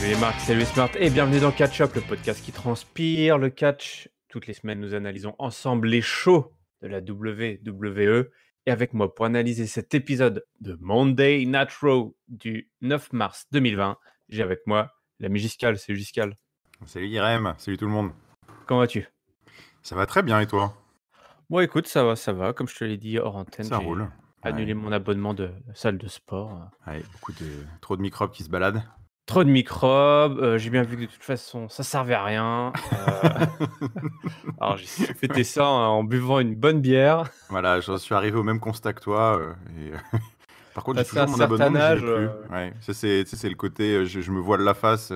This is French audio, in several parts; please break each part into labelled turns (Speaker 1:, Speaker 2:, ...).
Speaker 1: Salut les marques, salut les smart et bienvenue dans Catch Up, le podcast qui transpire le catch. Toutes les semaines, nous analysons ensemble les shows de la WWE. Et avec moi pour analyser cet épisode de Monday Night Raw du 9 mars 2020, j'ai avec moi l'ami Giscal. Salut Giscal.
Speaker 2: Salut Irem, salut tout le monde.
Speaker 1: Comment vas-tu?
Speaker 2: Ça va très bien et toi?
Speaker 1: Bon écoute, ça va. Comme je te l'ai dit hors antenne,
Speaker 2: Ça
Speaker 1: j'ai
Speaker 2: roule.
Speaker 1: annulé mon abonnement de salle de sport.
Speaker 2: Ouais, trop de microbes qui se baladent.
Speaker 1: Trop de microbes, j'ai bien vu que de toute façon ça servait à rien. Alors j'ai fêté ça en buvant une bonne bière.
Speaker 2: Voilà, j'en suis arrivé au même constat que toi. Par contre, j'ai
Speaker 1: Passé un
Speaker 2: toujours mon abonnement,
Speaker 1: certain
Speaker 2: mais j'y
Speaker 1: âge,
Speaker 2: vais plus. Ouais, ça c'est le côté, je me voile la face.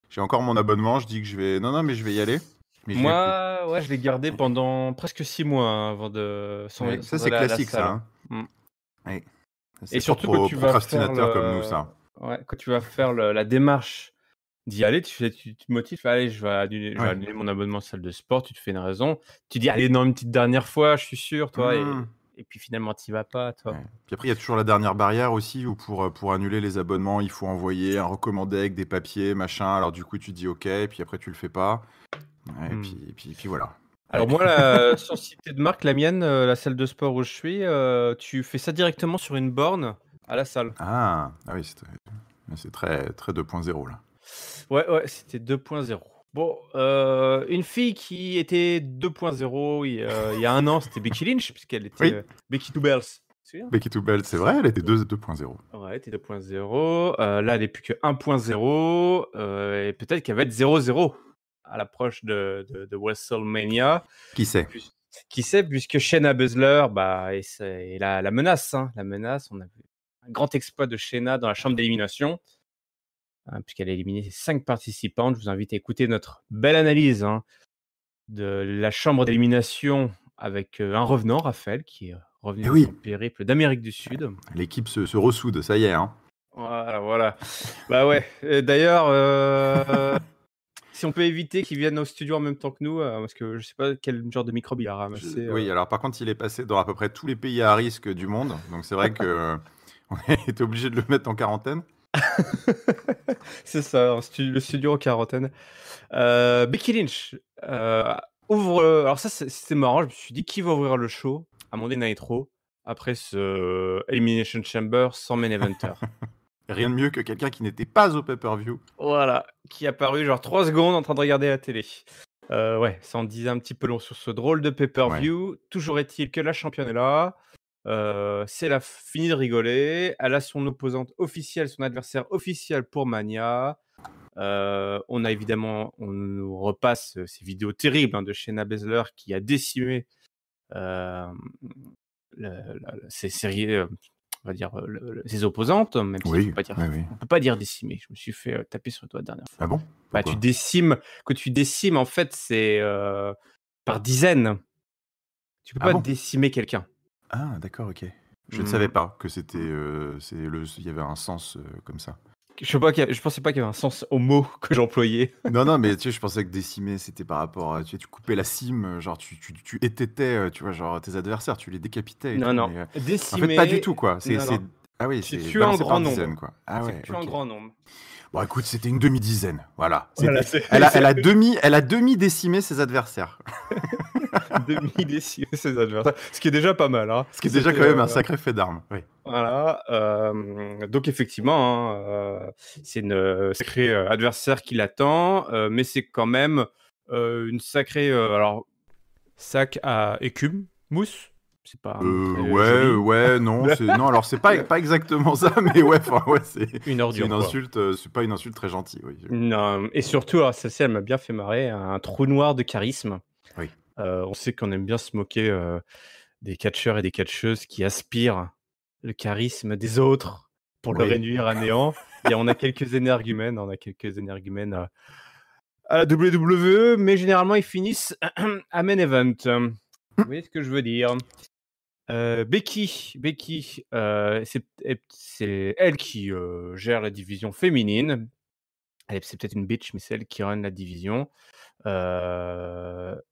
Speaker 2: J'ai encore mon abonnement, je dis que je vais. Non, mais je vais y aller. Mais j'y vais plus.
Speaker 1: moi, ouais, je l'ai gardé pendant presque 6 mois, hein, avant de
Speaker 2: Ouais,
Speaker 1: sans
Speaker 2: ça c'est
Speaker 1: aller à la
Speaker 2: classique, ça.
Speaker 1: salle.
Speaker 2: Hein.
Speaker 1: Mmh.
Speaker 2: Ouais. Ça,
Speaker 1: Et
Speaker 2: c'est
Speaker 1: surtout
Speaker 2: propre
Speaker 1: quand
Speaker 2: aux
Speaker 1: tu vas faire
Speaker 2: procrastinateurs comme nous, ça.
Speaker 1: quand tu vas faire la démarche d'y aller, tu te motives: «Allez, je vais
Speaker 2: Ouais.
Speaker 1: annuler mon abonnement salle de sport», tu te fais une raison. Tu dis: «Allez, non, une petite dernière fois, je suis sûr», toi et puis finalement tu y vas pas, toi.
Speaker 2: Ouais. Puis après, il y a toujours la dernière barrière aussi, où pour annuler les abonnements, il faut envoyer un recommandé avec des papiers, machin. Alors du coup, tu dis OK, et puis après, tu le fais pas. Ouais, puis voilà.
Speaker 1: Alors moi, sans citer de marque, la mienne, la salle de sport où je suis, tu fais ça directement sur une borne à la salle.
Speaker 2: Ah oui, c'est très, très 2.0 là.
Speaker 1: Ouais, c'était 2.0. Bon, une fille qui était 2.0 il y a 1 an, c'était Becky Lynch, puisqu'elle était,
Speaker 2: Oui.
Speaker 1: Becky Two Bells. Tu te souviens?
Speaker 2: Becky Two Bells, c'est vrai, elle était 2.0.
Speaker 1: Ouais, elle était 2.0. Là, elle est plus que 1.0, et peut-être qu'elle va être 0.0 à l'approche de WrestleMania.
Speaker 2: Qui sait?
Speaker 1: Qui sait, puisque Shayna Baszler, est la menace, hein, la menace. On a vu un grand exploit de Shayna dans la chambre d'élimination, hein, puisqu'elle a éliminé 5 participantes. Je vous invite à écouter notre belle analyse, hein, de la chambre d'élimination avec un revenant, Raphaël, qui est revenu de son périple d'Amérique du Sud.
Speaker 2: L'équipe se ressoude, ça y est. Hein.
Speaker 1: Voilà. Bah ouais. D'ailleurs, si on peut éviter qu'ils viennent au studio en même temps que nous, parce que je sais pas quel genre de microbe il a ramassé.
Speaker 2: Oui, alors par contre, il est passé dans à peu près tous les pays à risque du monde. Donc c'est vrai qu'on a été obligé de le mettre en quarantaine.
Speaker 1: C'est ça, le studio en quarantaine. Becky Lynch ouvre. Alors ça, c'est marrant. Je me suis dit, qui va ouvrir le show à Monday Night Raw après ce Elimination Chamber sans main eventer?
Speaker 2: Rien de mieux que quelqu'un qui n'était pas au pay-per-view.
Speaker 1: Voilà, qui est apparu genre 3 secondes en train de regarder la télé. Ouais, ça en disait un petit peu long sur ce drôle de pay-per-view. Ouais. Toujours est-il que la championne est là. C'est la fini de rigoler. Elle a son opposante officielle, son adversaire officiel pour Mania. On nous repasse ces vidéos terribles, hein, de Shayna Baszler qui a décimé ces séries, on va dire ses opposantes, même si on peut pas dire décimer. Je me suis fait taper sur le doigt la dernière fois.
Speaker 2: Ah bon?
Speaker 1: Quand tu décimes, en fait, c'est par dizaines. Tu peux pas décimer quelqu'un.
Speaker 2: Ah d'accord, ok. Je ne savais pas que c'était, il y avait un sens comme ça.
Speaker 1: Je pensais pas qu'il y avait un sens au mot que j'employais.
Speaker 2: Non, mais tu sais, je pensais que décimer, c'était par rapport à, tu coupais la cime, genre tu étêtais, tu vois, genre tes adversaires, tu les décapitais. Et
Speaker 1: non,
Speaker 2: tout,
Speaker 1: non.
Speaker 2: mais,
Speaker 1: Décimer.
Speaker 2: en fait, pas du tout, quoi.
Speaker 1: Ah oui, c'est tuer un grand nombre.
Speaker 2: Quoi. Ah ouais.
Speaker 1: C'est tuer un grand nombre.
Speaker 2: Bon, écoute, c'était une demi-dizaine, voilà.
Speaker 1: Elle
Speaker 2: a demi-décimé ses adversaires.
Speaker 1: Demi-décimé ses adversaires. Ce qui est déjà pas mal. Hein.
Speaker 2: Ce qui est déjà quand même un sacré fait d'armes. Oui.
Speaker 1: Voilà. Donc, effectivement, hein, c'est une sacrée adversaire qui l'attend, mais c'est quand même une sacrée. Sac à écume, mousse. C'est pas
Speaker 2: non, alors c'est pas exactement ça, mais c'est
Speaker 1: une ordure.
Speaker 2: C'est une insulte, c'est pas une insulte très gentille, oui.
Speaker 1: Non, et surtout, alors celle-ci, elle m'a bien fait marrer, un trou noir de charisme.
Speaker 2: Oui.
Speaker 1: On sait qu'on aime bien se moquer des catcheurs et des catcheuses qui aspirent le charisme des autres pour le réduire à néant. Et on a quelques énergumènes, à la WWE, mais généralement ils finissent à main event. Vous voyez ce que je veux dire? Becky, c'est elle qui gère la division féminine. C'est peut-être une bitch, mais c'est elle qui run la division.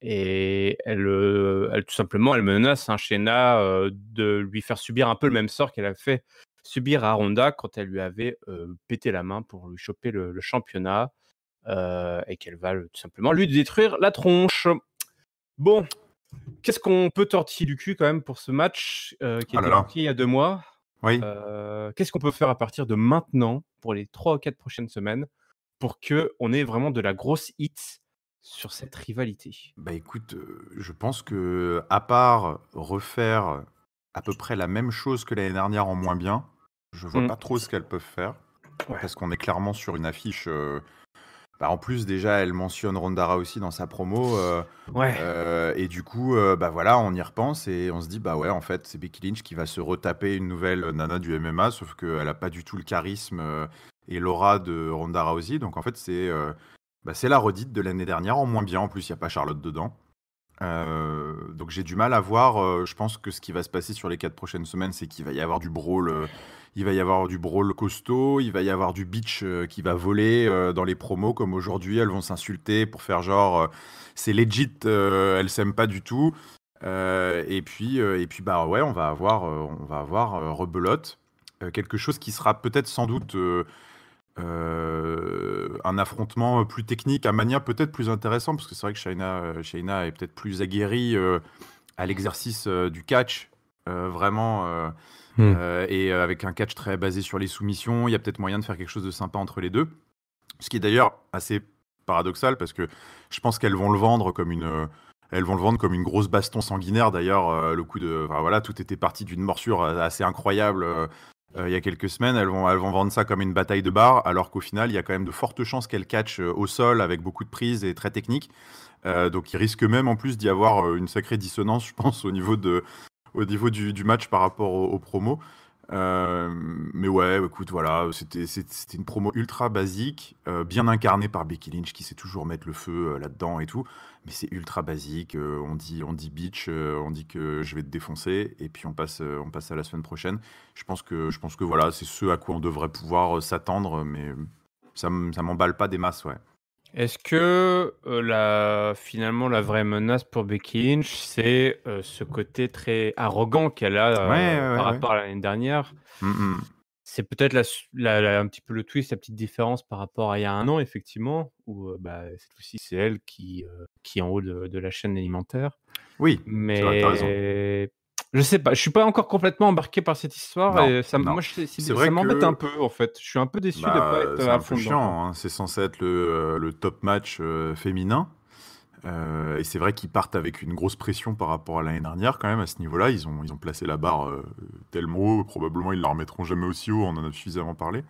Speaker 1: Et elle tout simplement, elle menace, hein, Shayna, de lui faire subir un peu le même sort qu'elle a fait subir à Ronda quand elle lui avait pété la main pour lui choper le championnat et qu'elle va tout simplement lui détruire la tronche. Bon, qu'est-ce qu'on peut tortiller du cul quand même pour ce match qui
Speaker 2: Ah
Speaker 1: était
Speaker 2: là là.
Speaker 1: booké il y a 2 mois?
Speaker 2: Oui.
Speaker 1: Qu'est-ce qu'on peut faire à partir de maintenant pour les 3 ou 4 prochaines semaines pour qu'on ait vraiment de la grosse hit sur cette rivalité?
Speaker 2: Bah écoute, je pense que à part refaire à peu près la même chose que l'année dernière en moins bien, je vois pas trop ce qu'elles peuvent faire.
Speaker 1: Ouais.
Speaker 2: Parce qu'on est clairement sur une affiche. En plus, déjà, elle mentionne Ronda Rousey dans sa promo.
Speaker 1: Ouais.
Speaker 2: Et du coup, bah voilà, on y repense et on se dit, bah ouais, en fait, c'est Becky Lynch qui va se retaper une nouvelle nana du MMA, sauf qu'elle a pas du tout le charisme et l'aura de Ronda Rousey. Donc en fait, c'est la redite de l'année dernière en moins bien. En plus, il n'y a pas Charlotte dedans. Donc j'ai du mal à voir. Je pense que ce qui va se passer sur les 4 prochaines semaines, c'est qu'il va y avoir du brawl. Il va y avoir du brawl costaud. Il va y avoir du bitch qui va voler dans les promos, comme aujourd'hui. Elles vont s'insulter pour faire genre c'est legit. Elles s'aiment pas du tout. Et puis bah ouais, on va avoir rebelote. Quelque chose qui sera peut-être sans doute un affrontement plus technique, à Mania peut-être plus intéressant, parce que c'est vrai que Shayna est peut-être plus aguerrie à l'exercice du catch, vraiment, et avec un catch très basé sur les soumissions. Il y a peut-être moyen de faire quelque chose de sympa entre les deux. Ce qui est d'ailleurs assez paradoxal, parce que je pense qu'elles vont le vendre comme une grosse baston sanguinaire. D'ailleurs, le coup de, enfin, voilà, tout était parti d'une morsure assez incroyable. Il y a quelques semaines, elles vont vendre ça comme une bataille de bar, alors qu'au final, il y a quand même de fortes chances qu'elles catchent au sol avec beaucoup de prises et très techniques. Donc il risque même en plus d'y avoir une sacrée dissonance, je pense, au niveau du match par rapport aux promos. Mais ouais, écoute, voilà, c'était une promo ultra basique, bien incarnée par Becky Lynch qui sait toujours mettre le feu là-dedans et tout. Mais c'est ultra basique. On dit bitch, on dit que je vais te défoncer, et puis on passe à la semaine prochaine. Je pense que voilà, c'est ce à quoi on devrait pouvoir s'attendre, mais ça m'emballe pas des masses, ouais.
Speaker 1: Est-ce que finalement, la vraie menace pour Becky Lynch, c'est ce côté très arrogant qu'elle a
Speaker 2: Ouais, ouais,
Speaker 1: par
Speaker 2: ouais, ouais.
Speaker 1: rapport à l'année dernière?
Speaker 2: Mm,
Speaker 1: C'est peut-être un petit peu le twist, la petite différence par rapport à il y a 1 an, effectivement, où cette fois-ci, c'est elle qui est en haut de la chaîne alimentaire.
Speaker 2: Oui, c'est vrai, t'as raison.
Speaker 1: Mais je sais pas, je suis pas encore complètement embarqué par cette histoire
Speaker 2: Non,
Speaker 1: et
Speaker 2: non.
Speaker 1: moi,
Speaker 2: C'est
Speaker 1: ça
Speaker 2: vrai
Speaker 1: m'embête un
Speaker 2: que
Speaker 1: peu, en fait. Je suis un peu déçu de pas être
Speaker 2: c'est
Speaker 1: à
Speaker 2: un peu
Speaker 1: fond dedans, quoi.
Speaker 2: chiant, hein. C'est censé être le top match féminin. Et c'est vrai qu'ils partent avec une grosse pression par rapport à l'année dernière, quand même, à ce niveau-là. Ils ont placé la barre tellement haut, probablement ils ne la remettront jamais aussi haut, on en a suffisamment parlé.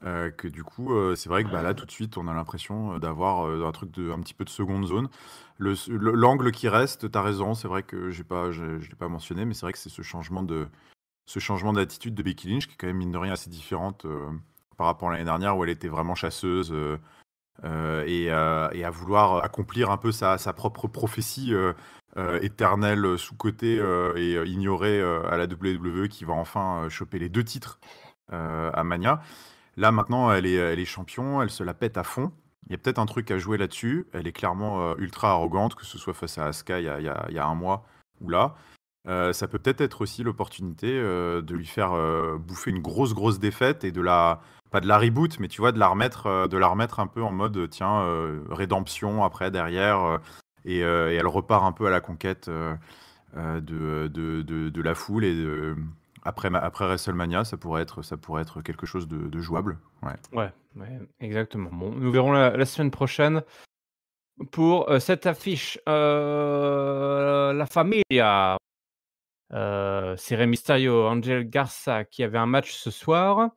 Speaker 2: Que du coup, c'est vrai que là, tout de suite, on a l'impression d'avoir un truc un petit peu de seconde zone. L'angle qui reste, t'as raison, c'est vrai que je l'ai pas mentionné, mais c'est vrai que c'est ce changement d'attitude de Becky Lynch, qui est quand même, mine de rien, assez différente par rapport à l'année dernière, où elle était vraiment chasseuse. Et à vouloir accomplir un peu sa propre prophétie éternelle sous-cotée et ignorée à la WWE, qui va enfin choper les 2 titres à Mania. Là maintenant, elle est champion, elle se la pète à fond. Il y a peut-être un truc à jouer là-dessus. Elle est clairement ultra arrogante, que ce soit face à Asuka il y a 1 mois ou là. Ça peut peut-être être aussi l'opportunité de lui faire bouffer une grosse défaite, et pas de la reboot, mais tu vois, de la remettre un peu en mode, tiens, rédemption après, derrière, et elle repart un peu à la conquête de la foule, et après WrestleMania, ça pourrait être quelque chose de jouable. Ouais.
Speaker 1: Ouais, exactement. Bon, nous verrons la semaine prochaine pour cette affiche. La Familia, c'est Rey Mysterio, Angel Garza qui avait un match ce soir,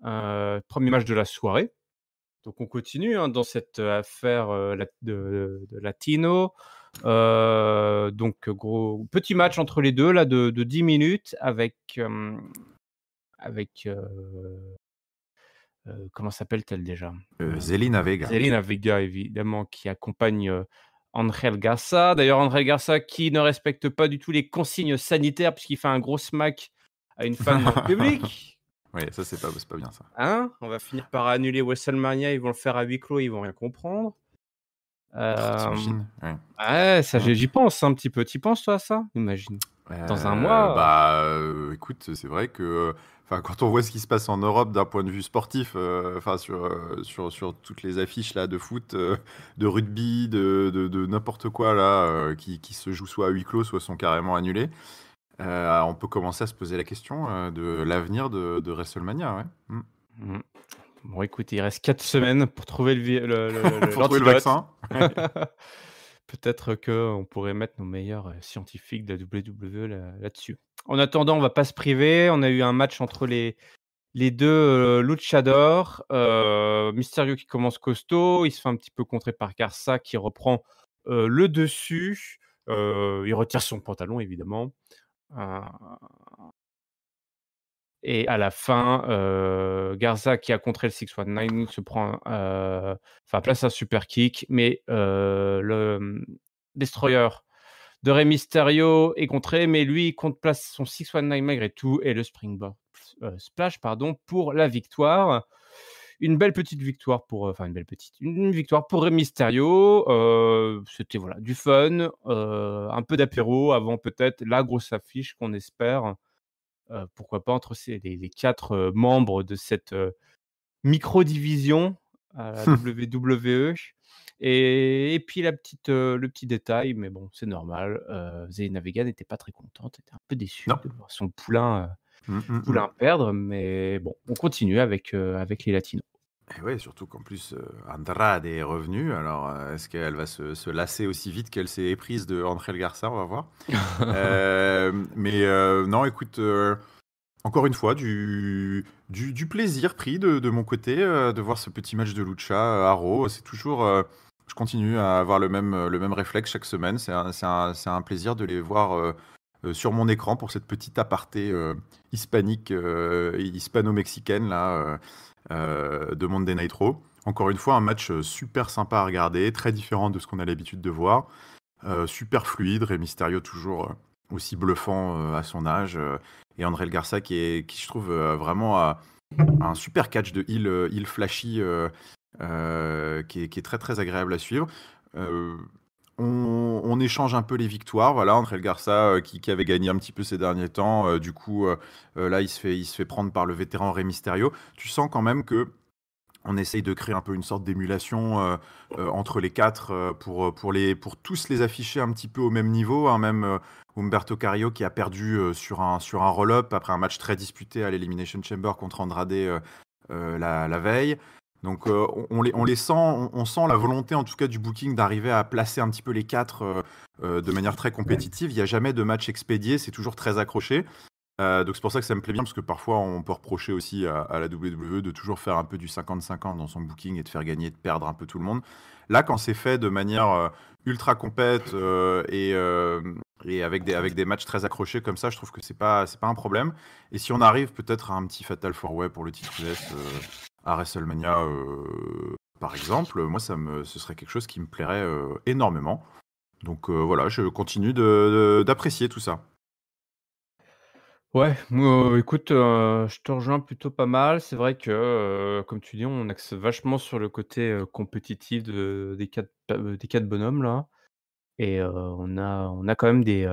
Speaker 1: 1er match de la soirée. Donc on continue, hein, dans cette affaire de latino. Donc gros petit match entre les deux là de 10 minutes avec comment s'appelle-t-elle déjà?
Speaker 2: Zelina Vega.
Speaker 1: Zelina Vega évidemment qui accompagne Angel Garza. D'ailleurs Angel Garza qui ne respecte pas du tout les consignes sanitaires puisqu'il fait un gros smack à une fan dans le public.
Speaker 2: Ouais, ça c'est pas bien, ça.
Speaker 1: Hein? On va finir par annuler WrestleMania, ils vont le faire à huis clos, ils vont rien comprendre.
Speaker 2: T'imagines? Ouais.
Speaker 1: Ouais, ça j'y pense un petit peu. Tu y penses toi à ça? Imagine. Dans un mois.
Speaker 2: Écoute, c'est vrai que, enfin, quand on voit ce qui se passe en Europe d'un point de vue sportif, enfin sur toutes les affiches là de foot, de rugby, de n'importe quoi là, qui se jouent soit à huis clos, soit sont carrément annulés, on peut commencer à se poser la question de l'avenir de WrestleMania, ouais.
Speaker 1: Mmh. Bon, écoute, il reste 4 semaines pour trouver
Speaker 2: Pour trouver le
Speaker 1: l'antidote.
Speaker 2: vaccin.
Speaker 1: Peut-être qu'on pourrait mettre nos meilleurs, scientifiques de la WWE là-dessus. En attendant, on va pas se priver. On a eu un match entre les 2 luchadors. Mysterio qui commence costaud. Il se fait un petit peu contrer par Garza qui reprend, le dessus. Il retire son pantalon évidemment. Heu Et à la fin, Garza qui a contré le 619 se prend, place un super kick, mais Destroyer de Rey Mysterio est contré, mais lui, il compte place son 619 malgré tout et le Springboard Splash pour la victoire. Une belle petite victoire pour, une victoire pour Rey Mysterio. C'était voilà, du fun, un peu d'apéro avant peut-être la grosse affiche qu'on espère. Pourquoi pas entre les 4 membres de cette, micro-division à la WWE et puis le petit détail, mais bon, c'est normal, Zelina Vega n'était pas très contente, était un peu déçue
Speaker 2: Non.
Speaker 1: de voir son poulain,
Speaker 2: Mmh, mmh, mmh.
Speaker 1: perdre, mais bon, on continue avec les latinos.
Speaker 2: Et ouais, surtout qu'en plus, Andrade est revenue. Alors, est-ce qu'elle va se lasser aussi vite qu'elle s'est éprise de Angel Garza? On va voir. Non, écoute, encore une fois, du plaisir pris de mon côté, de voir ce petit match de lucha, à Raw. C'est toujours, je continue à avoir le même réflexe chaque semaine. C'est un plaisir de les voir, sur mon écran pour cette petite aparté, hispanique, hispano-mexicaine là, de Monday Night Raw. Encore une fois, un match, super sympa à regarder, très différent de ce qu'on a l'habitude de voir. Super fluide, Rey Mysterio toujours, aussi bluffant, à son âge, et André Garza qui je trouve, vraiment a un super catch de heel flashy, qui est très, très agréable à suivre. Heu, on échange un peu les victoires. Voilà, André Garza, qui avait gagné un petit peu ces derniers temps, du coup, là, il se fait prendre par le vétéran Rey Mysterio. Tu sens quand même que on essaye de créer un peu une sorte d'émulation, entre les 4, pour tous les afficher un petit peu au même niveau, hein. Même, Humberto Carrillo qui a perdu, sur un roll-up après un match très disputé à l'Elimination Chamber contre Andrade, la veille. Donc, on les sent, on sent la volonté en tout cas du booking d'arriver à placer un petit peu les 4, de manière très compétitive. Il y a jamais de match expédié, c'est toujours très accroché. Donc c'est pour ça que ça me plaît bien, parce que parfois on peut reprocher aussi à la WWE de toujours faire un peu du 50-50 dans son booking et de faire gagner et de perdre un peu tout le monde. Là, quand c'est fait de manière, ultra compète, et avec des matchs très accrochés comme ça, je trouve que c'est pas un problème. Et si on arrive peut-être à un petit Fatal 4-Way pour le titre US, à WrestleMania, par exemple, moi ce serait quelque chose qui me plairait, énormément. Donc voilà, je continue d'apprécier tout ça.
Speaker 1: Ouais, écoute, je te rejoins plutôt pas mal. C'est vrai que, comme tu dis, on axe vachement sur le côté, compétitif des 4 bonhommes là et on a quand même des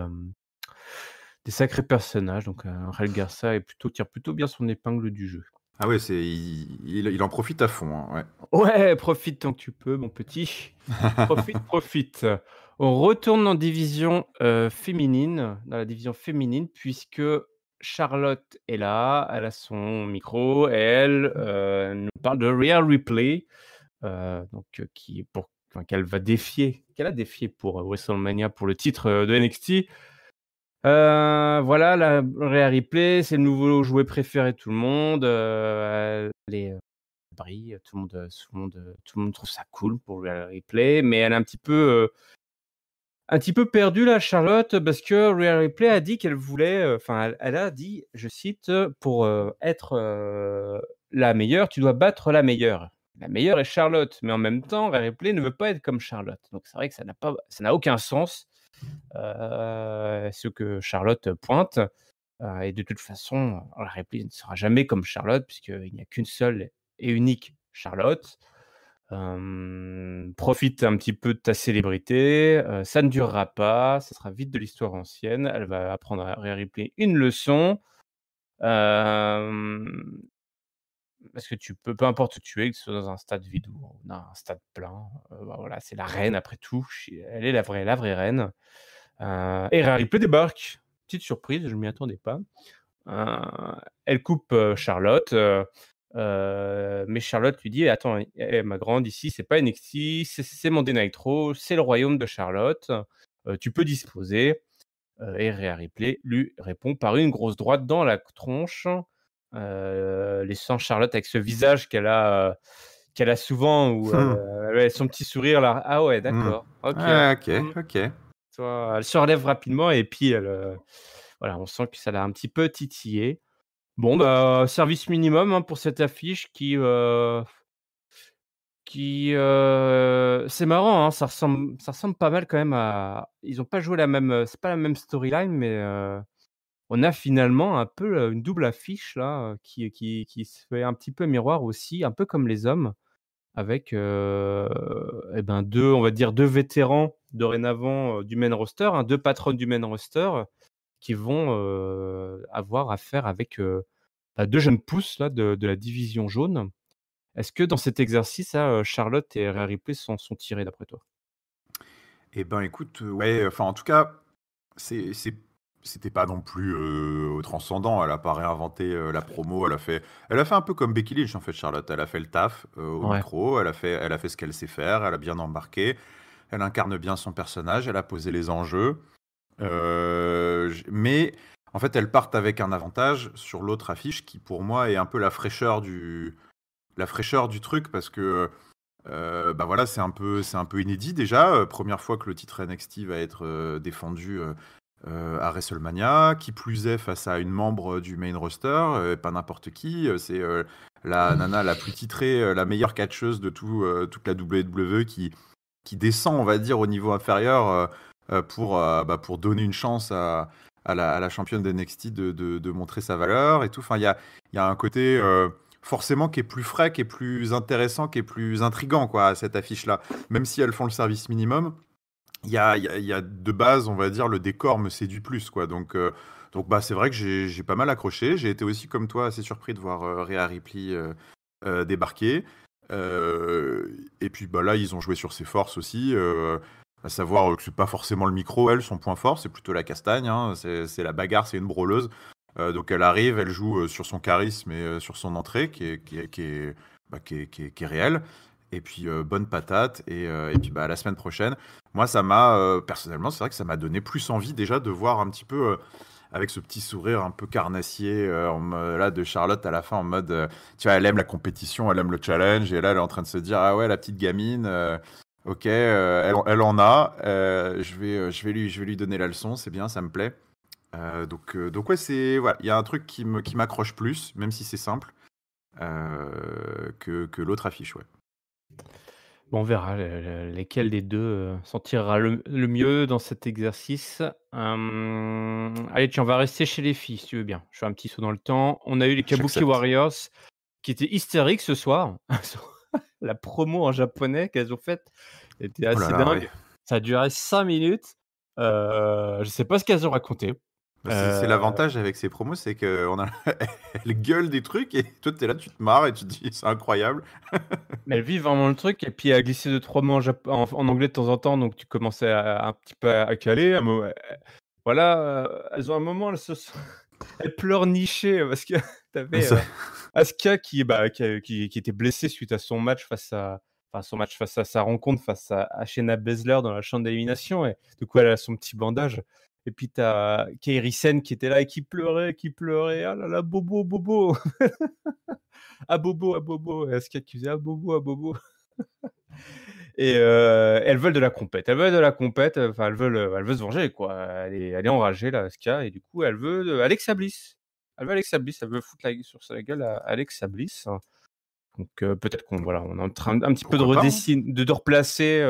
Speaker 1: sacrés personnages donc Angel Garza tire plutôt bien son épingle du jeu.
Speaker 2: Ah ouais, il en profite à fond, hein, ouais.
Speaker 1: Ouais, profite tant que tu peux mon petit. Profite, profite. On retourne en division, féminine, dans la division féminine puisque Charlotte est là, elle a son micro et elle nous parle de Rhea Ripley, qui est qu'elle a défié pour, WrestleMania pour le titre, de NXT. Voilà, la Rhea Ripley, c'est le nouveau jouet préféré de tout le monde, elle est, brille, tout le monde trouve ça cool pour Rhea Ripley, mais elle est un petit peu perdue là, Charlotte, parce que Rhea Ripley a dit qu'elle voulait, elle a dit, je cite, «Pour, être, la meilleure, tu dois battre la meilleure». La meilleure est Charlotte, mais en même temps, Rhea Ripley ne veut pas être comme Charlotte. Donc c'est vrai que ça n'a aucun sens, ce que Charlotte pointe, et de toute façon, Rhea Ripley ne sera jamais comme Charlotte puisqu'il n'y a qu'une seule et unique Charlotte. Profite un petit peu de ta célébrité, ça ne durera pas, ça sera vite de l'histoire ancienne. Elle va apprendre à Rhea Ripley une leçon, hem, parce que tu peux peu importe où tu es, que ce soit dans un stade vide ou un stade plein, bah, voilà, c'est la reine après tout, elle est la vraie reine, et Rhea Ripley débarque. Petite surprise, je ne m'y attendais pas. Elle coupe, Charlotte, mais Charlotte lui dit: «Attends, ma grande, ici, c'est pas NXT, c'est Monday Night Raw, c'est le royaume de Charlotte, tu peux disposer». Et Rhea Ripley lui répond par une grosse droite dans la tronche, laissant Charlotte avec ce visage qu'elle a souvent où elle a son petit sourire là: «Ah ouais,
Speaker 2: Mmh.
Speaker 1: d'accord, OK».
Speaker 2: Ouais, OK,
Speaker 1: Mmh.
Speaker 2: OK.
Speaker 1: Toi, elle se relève rapidement et puis voilà, on sent que ça l'a un petit peu titillée. Bon, bah, service minimum, hein, pour cette affiche c'est marrant, hein, ça ressemble pas mal quand même à ils ont pas joué la même, c'est pas la même storyline, mais on a finalement un peu, une double affiche là, qui se fait un petit peu miroir aussi, un peu comme les hommes avec, et ben 2, on va dire 2 vétérans dorénavant, du main roster, hein, 2 patronnes du main roster, qui vont, avoir affaire avec, 2 jeunes pousses là de la division jaune. Est-ce que dans cet exercice là, Charlotte et Rhea Ripley sont tirés d'après toi?
Speaker 2: Et ben, écoute, ouais, enfin, en tout cas, c'est c'était pas non plus, transcendant. Elle a pas réinventé, la promo. Elle a fait un peu comme Becky Lynch, en fait, Charlotte. Elle a fait le taf, au
Speaker 1: Ouais.
Speaker 2: micro. Elle a fait ce qu'elle sait faire. Elle a bien embarqué. Elle incarne bien son personnage. Elle a posé les enjeux. J mais en fait, elles partent avec un avantage sur l'autre affiche qui, pour moi, est un peu la fraîcheur du truc parce que, bah, voilà, c'est un peu inédit déjà, 1re fois que le titre NXT va être, défendu, à WrestleMania. Qui plus est face à une membre du main roster, pas n'importe qui, c'est, la nana la plus titrée, la meilleure catcheuse de toute la WWE qui descend, on va dire, au niveau inférieur, pour donner une chance à la championne d'NXT de montrer sa valeur et tout. Enfin, il y a un côté, forcément qui est plus frais, qui est plus intéressant, qui est plus intriguant, quoi, à cette affiche-là. Même si elles font le service minimum, il y a de base, on va dire, le décor me séduit plus, quoi. Donc bah, c'est vrai que j'ai pas mal accroché. J'ai été aussi, comme toi, assez surpris de voir, Rhea Ripley, débarquer. Et puis bah, là, ils ont joué sur ses forces aussi, à savoir, que c'est pas forcément le micro, elle, son point fort, c'est plutôt la castagne, hein. C'est la bagarre, c'est une brawleuse. Donc elle arrive, elle joue, sur son charisme et sur son entrée qui est réelle. Et puis, bonne patate et puis, bah, la semaine prochaine. Moi, ça m'a, personnellement, c'est vrai que ça m'a donné plus envie déjà de voir un petit peu, avec ce petit sourire un peu carnassier, là, de Charlotte à la fin, en mode, tu vois, elle aime la compétition, elle aime le challenge et là, elle est en train de se dire: «Ah ouais, la petite gamine, OK, elle en a, je vais lui donner la leçon, c'est bien, ça me plaît». Donc ouais, voilà, il y a un truc qui m'accroche plus, même si c'est simple, que l'autre affiche, ouais.
Speaker 1: Bon, on verra lesquels des 2 s'en tirera le mieux dans cet exercice. Allez, tiens, on va rester chez les filles, si tu veux bien. Je fais un petit saut dans le temps. On a eu les Kabuki
Speaker 2: J'accepte.
Speaker 1: Warriors qui étaient hystériques ce soir. La promo en japonais qu'elles ont faite était
Speaker 2: Oh là
Speaker 1: assez
Speaker 2: là, ouais.
Speaker 1: dingue. Ça a duré 5 minutes. Je sais pas ce qu'elles ont raconté.
Speaker 2: Bah, c'est
Speaker 1: Heu,
Speaker 2: l'avantage avec ces promos, c'est qu'on a elle gueule des trucs et toi, tu es là, tu te marres et tu te dis: «C'est incroyable».
Speaker 1: mais elles vivent vraiment le truc et puis à glisser 2-3 mots en anglais de temps en temps, donc tu commençais à un petit peu à caler. Voilà, elles ont un moment, elles se sont elles pleurnichaient, parce que tu avais,
Speaker 2: Ça
Speaker 1: Asuka qui était blessée suite à son match face à sa rencontre face à Shayna Baszler dans la chambre d'élimination et du coup, elle a son petit bandage et puis tu as Kairi Sane qui était là et qui pleurait: «Ah là là, Bobo, Bobo, ah Bobo, ah Bobo» et Asuka qui faisait: «Ah Bobo, ah Bobo». Et elles veulent de la compète. Elles veulent de la compète, enfin elle veut se venger quoi. Elle est enragée là, Asuka et du coup elle veut, Alexa Bliss. Elle veut Alexa Bliss, elle veut foutre la gueule à Alexa Bliss. Donc peut-être qu'on voilà, on est en train un petit peu
Speaker 2: pourquoi pas, hein?
Speaker 1: de replacer,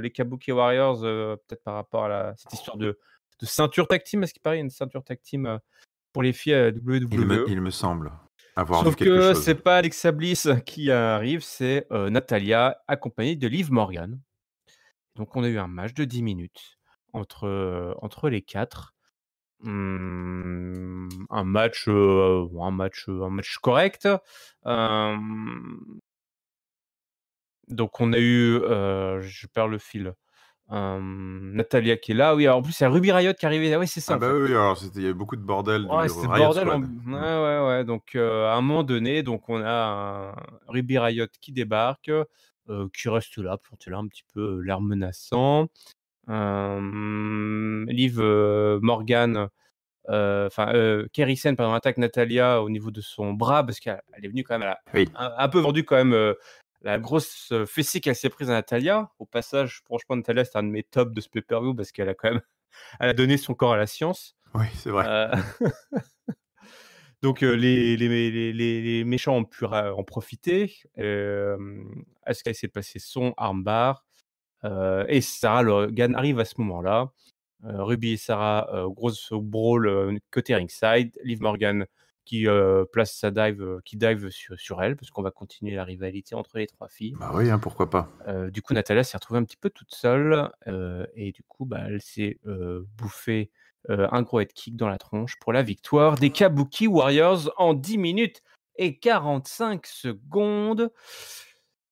Speaker 1: les Kabuki Warriors, peut-être par rapport à cette histoire de ceinture tag team. À ce qui paraît, il y a une ceinture tag team, pour les filles à
Speaker 2: Il me
Speaker 1: WWE.
Speaker 2: il me semble. Avoir vu
Speaker 1: Sauf
Speaker 2: quelque
Speaker 1: que
Speaker 2: chose.
Speaker 1: c'est pas Alexa Bliss qui arrive, c'est Natalya accompagnée de Liv Morgan. Donc on a eu un match de 10 minutes entre les 4. Un match, un match correct. Donc on a eu, je perds le fil. Natalya qui est là. Oui, alors en plus, c'est Ruby Riott qui est arrivée. Ah oui, c'est ça
Speaker 2: Ah
Speaker 1: en
Speaker 2: bah
Speaker 1: fait.
Speaker 2: oui, alors il y avait beaucoup de bordel du
Speaker 1: Ouais, c'était le
Speaker 2: Riot
Speaker 1: bordel en
Speaker 2: Squad.
Speaker 1: ouais, ouais, ouais. Donc à un moment donné, donc on a un Ruby Riott qui débarque, qui reste là, planté là un petit peu, l'air menaçant. Liv, Morgan, Kairi Sane pardon, attaque Natalya au niveau de son bras parce qu'elle est venue quand même, elle
Speaker 2: Oui.
Speaker 1: a un peu vendu quand même, la grosse, fessée qu'elle s'est prise à Natalya. Au passage, franchement, Natalya, c'est un de mes tops de ce pay-per-view parce qu'elle a quand même elle a donné son corps à la science.
Speaker 2: Oui, c'est vrai.
Speaker 1: Donc les méchants ont pu en profiter. Asuka essaie de passer son armbar, et Sarah Logan arrive à ce moment-là. Ruby et Sarah, grosse brawl côté ringside. Liv Morgan qui place sa dive, qui dive sur elle, parce qu'on va continuer la rivalité entre les 3 filles.
Speaker 2: Bah oui, hein, pourquoi pas.
Speaker 1: Du coup, Natalya s'est retrouvée un petit peu toute seule, et du coup, elle s'est bouffée un gros head kick dans la tronche pour la victoire des Kabuki Warriors en 10 minutes et 45 secondes.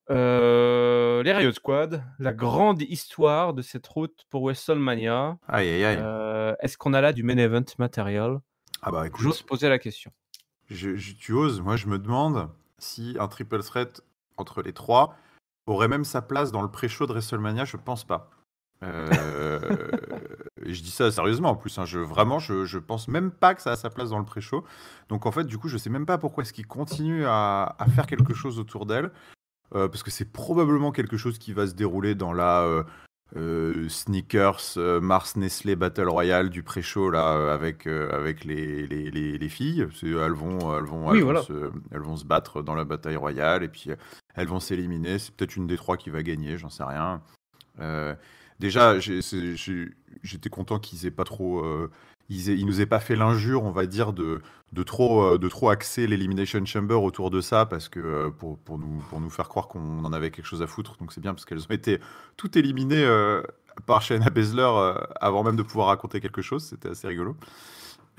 Speaker 1: Les Riot Squad, la grande histoire de cette route pour WrestleMania.
Speaker 2: Aïe, aïe, aïe.
Speaker 1: Est-ce qu'on a là du main event matériel?
Speaker 2: Ah bah
Speaker 1: J'ose
Speaker 2: écoute,
Speaker 1: poser la question.
Speaker 2: tu oses. Moi, je me demande si un triple threat entre les 3 aurait même sa place dans le pré-show de WrestleMania. Je pense pas. Et je dis ça sérieusement en plus, hein, je pense même pas que ça a sa place dans le pré-show. Donc en fait, du coup, je sais même pas pourquoi est-ce qu'ils continuent à faire quelque chose autour d'elle. Parce que c'est probablement quelque chose qui va se dérouler dans la Sneakers Mars Nestlé Battle Royale du pré-show là, avec les filles.
Speaker 1: Oui, voilà.
Speaker 2: Elles vont se battre dans la bataille royale et puis elles vont s'éliminer. C'est peut-être une des 3 qui va gagner, j'en sais rien. Déjà, j'étais content qu'ils aient pas trop, ils nous aient pas fait l'injure, on va dire, de trop axer l'Elimination Chamber autour de ça, parce que pour nous faire croire qu'on en avait quelque chose à foutre. Donc c'est bien parce qu'elles ont été toutes éliminées par Shayna Baszler avant même de pouvoir raconter quelque chose. C'était assez rigolo.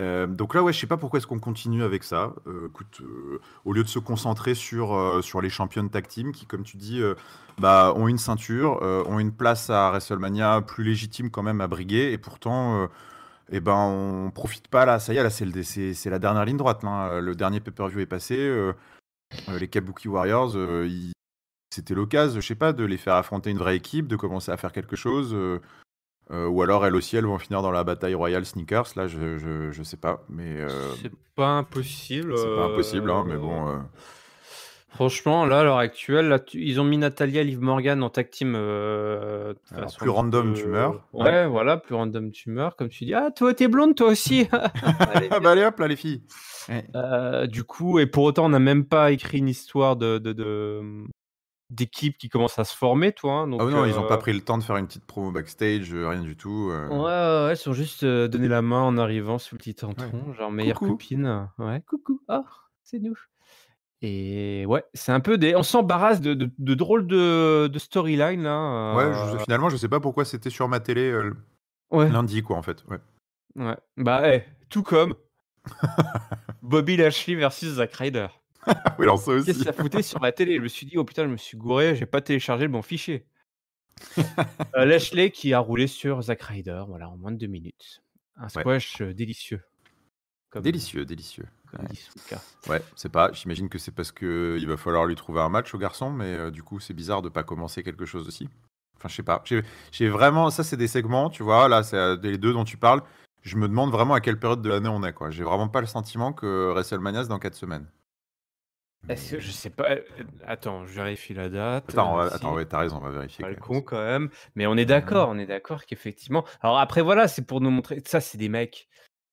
Speaker 2: Donc là, ouais, je sais pas pourquoi est-ce qu'on continue avec ça. Écoute, au lieu de se concentrer sur les championnes tag team qui, comme tu dis, ont une ceinture, ont une place à WrestleMania plus légitime quand même à briguer, et pourtant, on profite pas là. Ça y est, là, c'est la dernière ligne droite. Là. Le dernier pay-per-view est passé. Les Kabuki Warriors, c'était l'occasion, je sais pas, de les faire affronter une vraie équipe, de commencer à faire quelque chose. Ou alors elles aussi, elles vont finir dans la bataille royale Sneakers. Là, je sais pas, mais
Speaker 1: C'est pas impossible.
Speaker 2: c'est pas impossible, hein, mais bon.
Speaker 1: Franchement, là, à l'heure actuelle, là, ils ont mis Natalya, Liv Morgan en tag team. De
Speaker 2: Alors,
Speaker 1: façon
Speaker 2: plus
Speaker 1: un petit
Speaker 2: random,
Speaker 1: peu-
Speaker 2: tu meurs.
Speaker 1: Ouais, voilà, plus random tu meurs. Comme tu dis, ah, toi, t'es blonde, toi aussi. Allez,
Speaker 2: Ah
Speaker 1: viens.
Speaker 2: bah allez hop là les filles.
Speaker 1: Du coup, et pour autant, on n'a même pas écrit une histoire d'équipe qui commence à se former, toi. Hein,
Speaker 2: Ah
Speaker 1: donc,
Speaker 2: non, ils ont pas pris le temps de faire une petite promo backstage, rien du tout.
Speaker 1: ouais, ils sont juste donné la main en arrivant sous le petit
Speaker 2: Ouais.
Speaker 1: tantron, genre meilleure
Speaker 2: Coucou.
Speaker 1: copine. Ouais, coucou, ah, c'est nous. Et ouais, c'est un peu des. On s'embarrasse de drôles de storyline là.
Speaker 2: Ouais, finalement, je sais pas pourquoi c'était sur ma télé
Speaker 1: Ouais,
Speaker 2: lundi, quoi, en fait. Ouais.
Speaker 1: ouais. Tout comme Bobby Lashley versus Zack Ryder.
Speaker 2: Ah oui, alors ça
Speaker 1: Qu'est-ce que
Speaker 2: aussi.
Speaker 1: ça foutait sur la télé? Je me suis dit, oh putain, je me suis gouré, j'ai pas téléchargé le bon fichier. Lashley qui a roulé sur Zack Ryder, voilà, en moins de 2 minutes. Un
Speaker 2: Ouais.
Speaker 1: squash délicieux. Comme
Speaker 2: Délicieux.
Speaker 1: dit Souka.
Speaker 2: Ouais, c'est pas. J'imagine que c'est parce que il va falloir lui trouver un match au garçon, mais du coup, c'est bizarre de pas commencer quelque chose aussi. Enfin, je sais pas. J'ai vraiment. Ça, c'est des segments, tu vois. Là, c'est les 2 dont tu parles. Je me demande vraiment à quelle période de l'année on est, quoi. J'ai vraiment pas le sentiment que WrestleMania c'est dans 4 semaines.
Speaker 1: Est-ce que je sais pas, attends, je vérifie la date.
Speaker 2: Attends, ouais, t'as raison, on va vérifier
Speaker 1: Pas le
Speaker 2: quand
Speaker 1: con
Speaker 2: même.
Speaker 1: quand même, mais on est d'accord qu'effectivement. Alors après voilà, c'est pour nous montrer. Ça, c'est des mecs.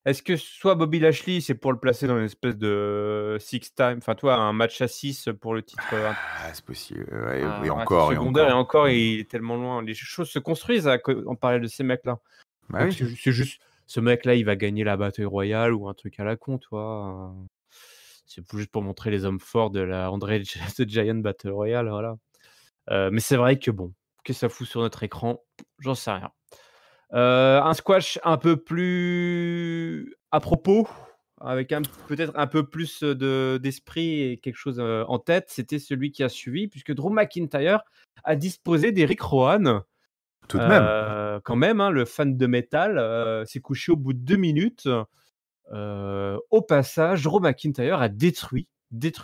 Speaker 1: Est-ce que soit Bobby Lashley, c'est pour le placer dans une espèce de six time, enfin toi, un match à 6 pour le titre
Speaker 2: Ah, c'est possible. Ouais,
Speaker 1: un
Speaker 2: et
Speaker 1: titre
Speaker 2: encore, et
Speaker 1: secondaire, et
Speaker 2: encore.
Speaker 1: encore, il est tellement loin. Les choses se construisent en parallèle de ces mecs-là.
Speaker 2: Bah
Speaker 1: Donc
Speaker 2: oui.
Speaker 1: c'est juste, ce mec-là, il va gagner la bataille royale ou un truc à la con, toi. C'est juste pour montrer les hommes forts de la André the Giant Battle Royale, voilà. Mais c'est vrai que bon, qu'est-ce que ça fout sur notre écran? J'en sais rien. Un squash un peu plus à propos, avec peut-être un peu plus d'esprit et quelque chose en tête, c'était celui qui a suivi, puisque Drew McIntyre a disposé d'Eric Rowan.
Speaker 2: Tout de même.
Speaker 1: Quand même, hein, le fan de métal s'est couché au bout de 2 minutes. Au passage, Drew McIntyre a détruit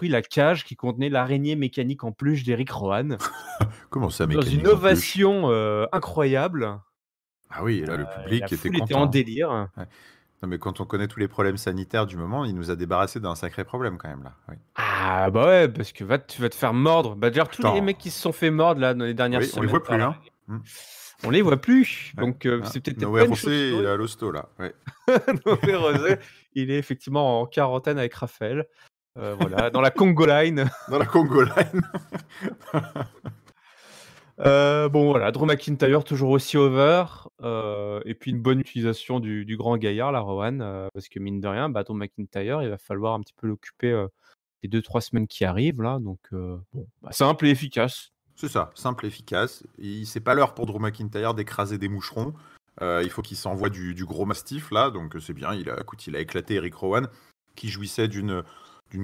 Speaker 1: la cage qui contenait l'araignée mécanique en peluche d'Eric Rowan.
Speaker 2: Comment ça,
Speaker 1: Dans
Speaker 2: mécanique
Speaker 1: une
Speaker 2: en peluche?
Speaker 1: ovation incroyable.
Speaker 2: Ah oui, et là, le public
Speaker 1: La
Speaker 2: était
Speaker 1: foule était en
Speaker 2: content.
Speaker 1: délire.
Speaker 2: Ouais. Non, mais quand on connaît tous les problèmes sanitaires du moment, il nous a débarrassé d'un sacré problème quand même là. Oui.
Speaker 1: Ah bah ouais, parce que tu vas te faire mordre. Bah d'ailleurs, tous les
Speaker 2: Attends.
Speaker 1: mecs qui se sont fait mordre là dans les dernières
Speaker 2: Oui, on les
Speaker 1: semaines
Speaker 2: voit
Speaker 1: par
Speaker 2: plus, hein.
Speaker 1: l'araignée, on les voit plus.
Speaker 2: Ouais.
Speaker 1: Donc
Speaker 2: Ah,
Speaker 1: c'est peut-être
Speaker 2: Noé
Speaker 1: pas une
Speaker 2: Rosé,
Speaker 1: chose
Speaker 2: il est
Speaker 1: pour
Speaker 2: à
Speaker 1: eux.
Speaker 2: l'hosto là. Ouais.
Speaker 1: Noé Rosé, il est effectivement en quarantaine avec Raphaël. Voilà, dans la Congo Line.
Speaker 2: Dans la Congo Line.
Speaker 1: Bon voilà, Drew McIntyre toujours aussi over, et puis une bonne utilisation du grand gaillard, la Rowan, parce que mine de rien, Drew McIntyre, il va falloir un petit peu l'occuper les 2-3 semaines qui arrivent là, donc bon, simple et efficace.
Speaker 2: C'est ça, simple et efficace. C'est pas l'heure pour Drew McIntyre d'écraser des moucherons. Il faut qu'il s'envoie du gros mastiff là, donc c'est bien. Il a éclaté Eric Rowan, qui jouissait d'une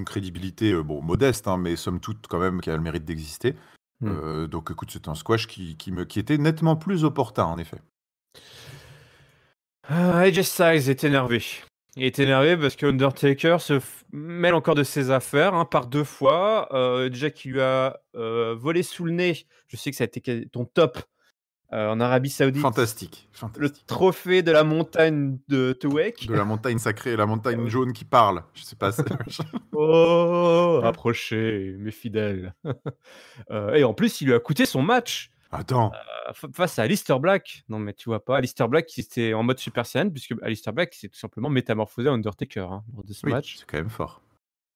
Speaker 2: crédibilité modeste, hein, mais somme toute quand même qui a le mérite d'exister. Donc écoute, c'est un squash qui était nettement plus opportun en effet.
Speaker 1: AJ Styles est énervé. Il est énervé parce que Undertaker se mêle encore de ses affaires, hein, par 2 fois. Déjà qu'il lui a volé sous le nez. Je sais que ça a été ton top en Arabie Saoudite.
Speaker 2: Fantastique.
Speaker 1: Le trophée de la montagne de Tewek.
Speaker 2: De la montagne sacrée, la montagne jaune qui parle. Je sais pas.
Speaker 1: Oh, approchez, mes fidèles. Et en plus, il lui a coûté son match.
Speaker 2: Attends.
Speaker 1: Face à Aleister Black. Non, mais tu vois pas. Aleister Black qui était en mode Super Saiyan, puisque Aleister Black s'est tout simplement métamorphosé en Undertaker lors de ce match.
Speaker 2: C'est quand même fort.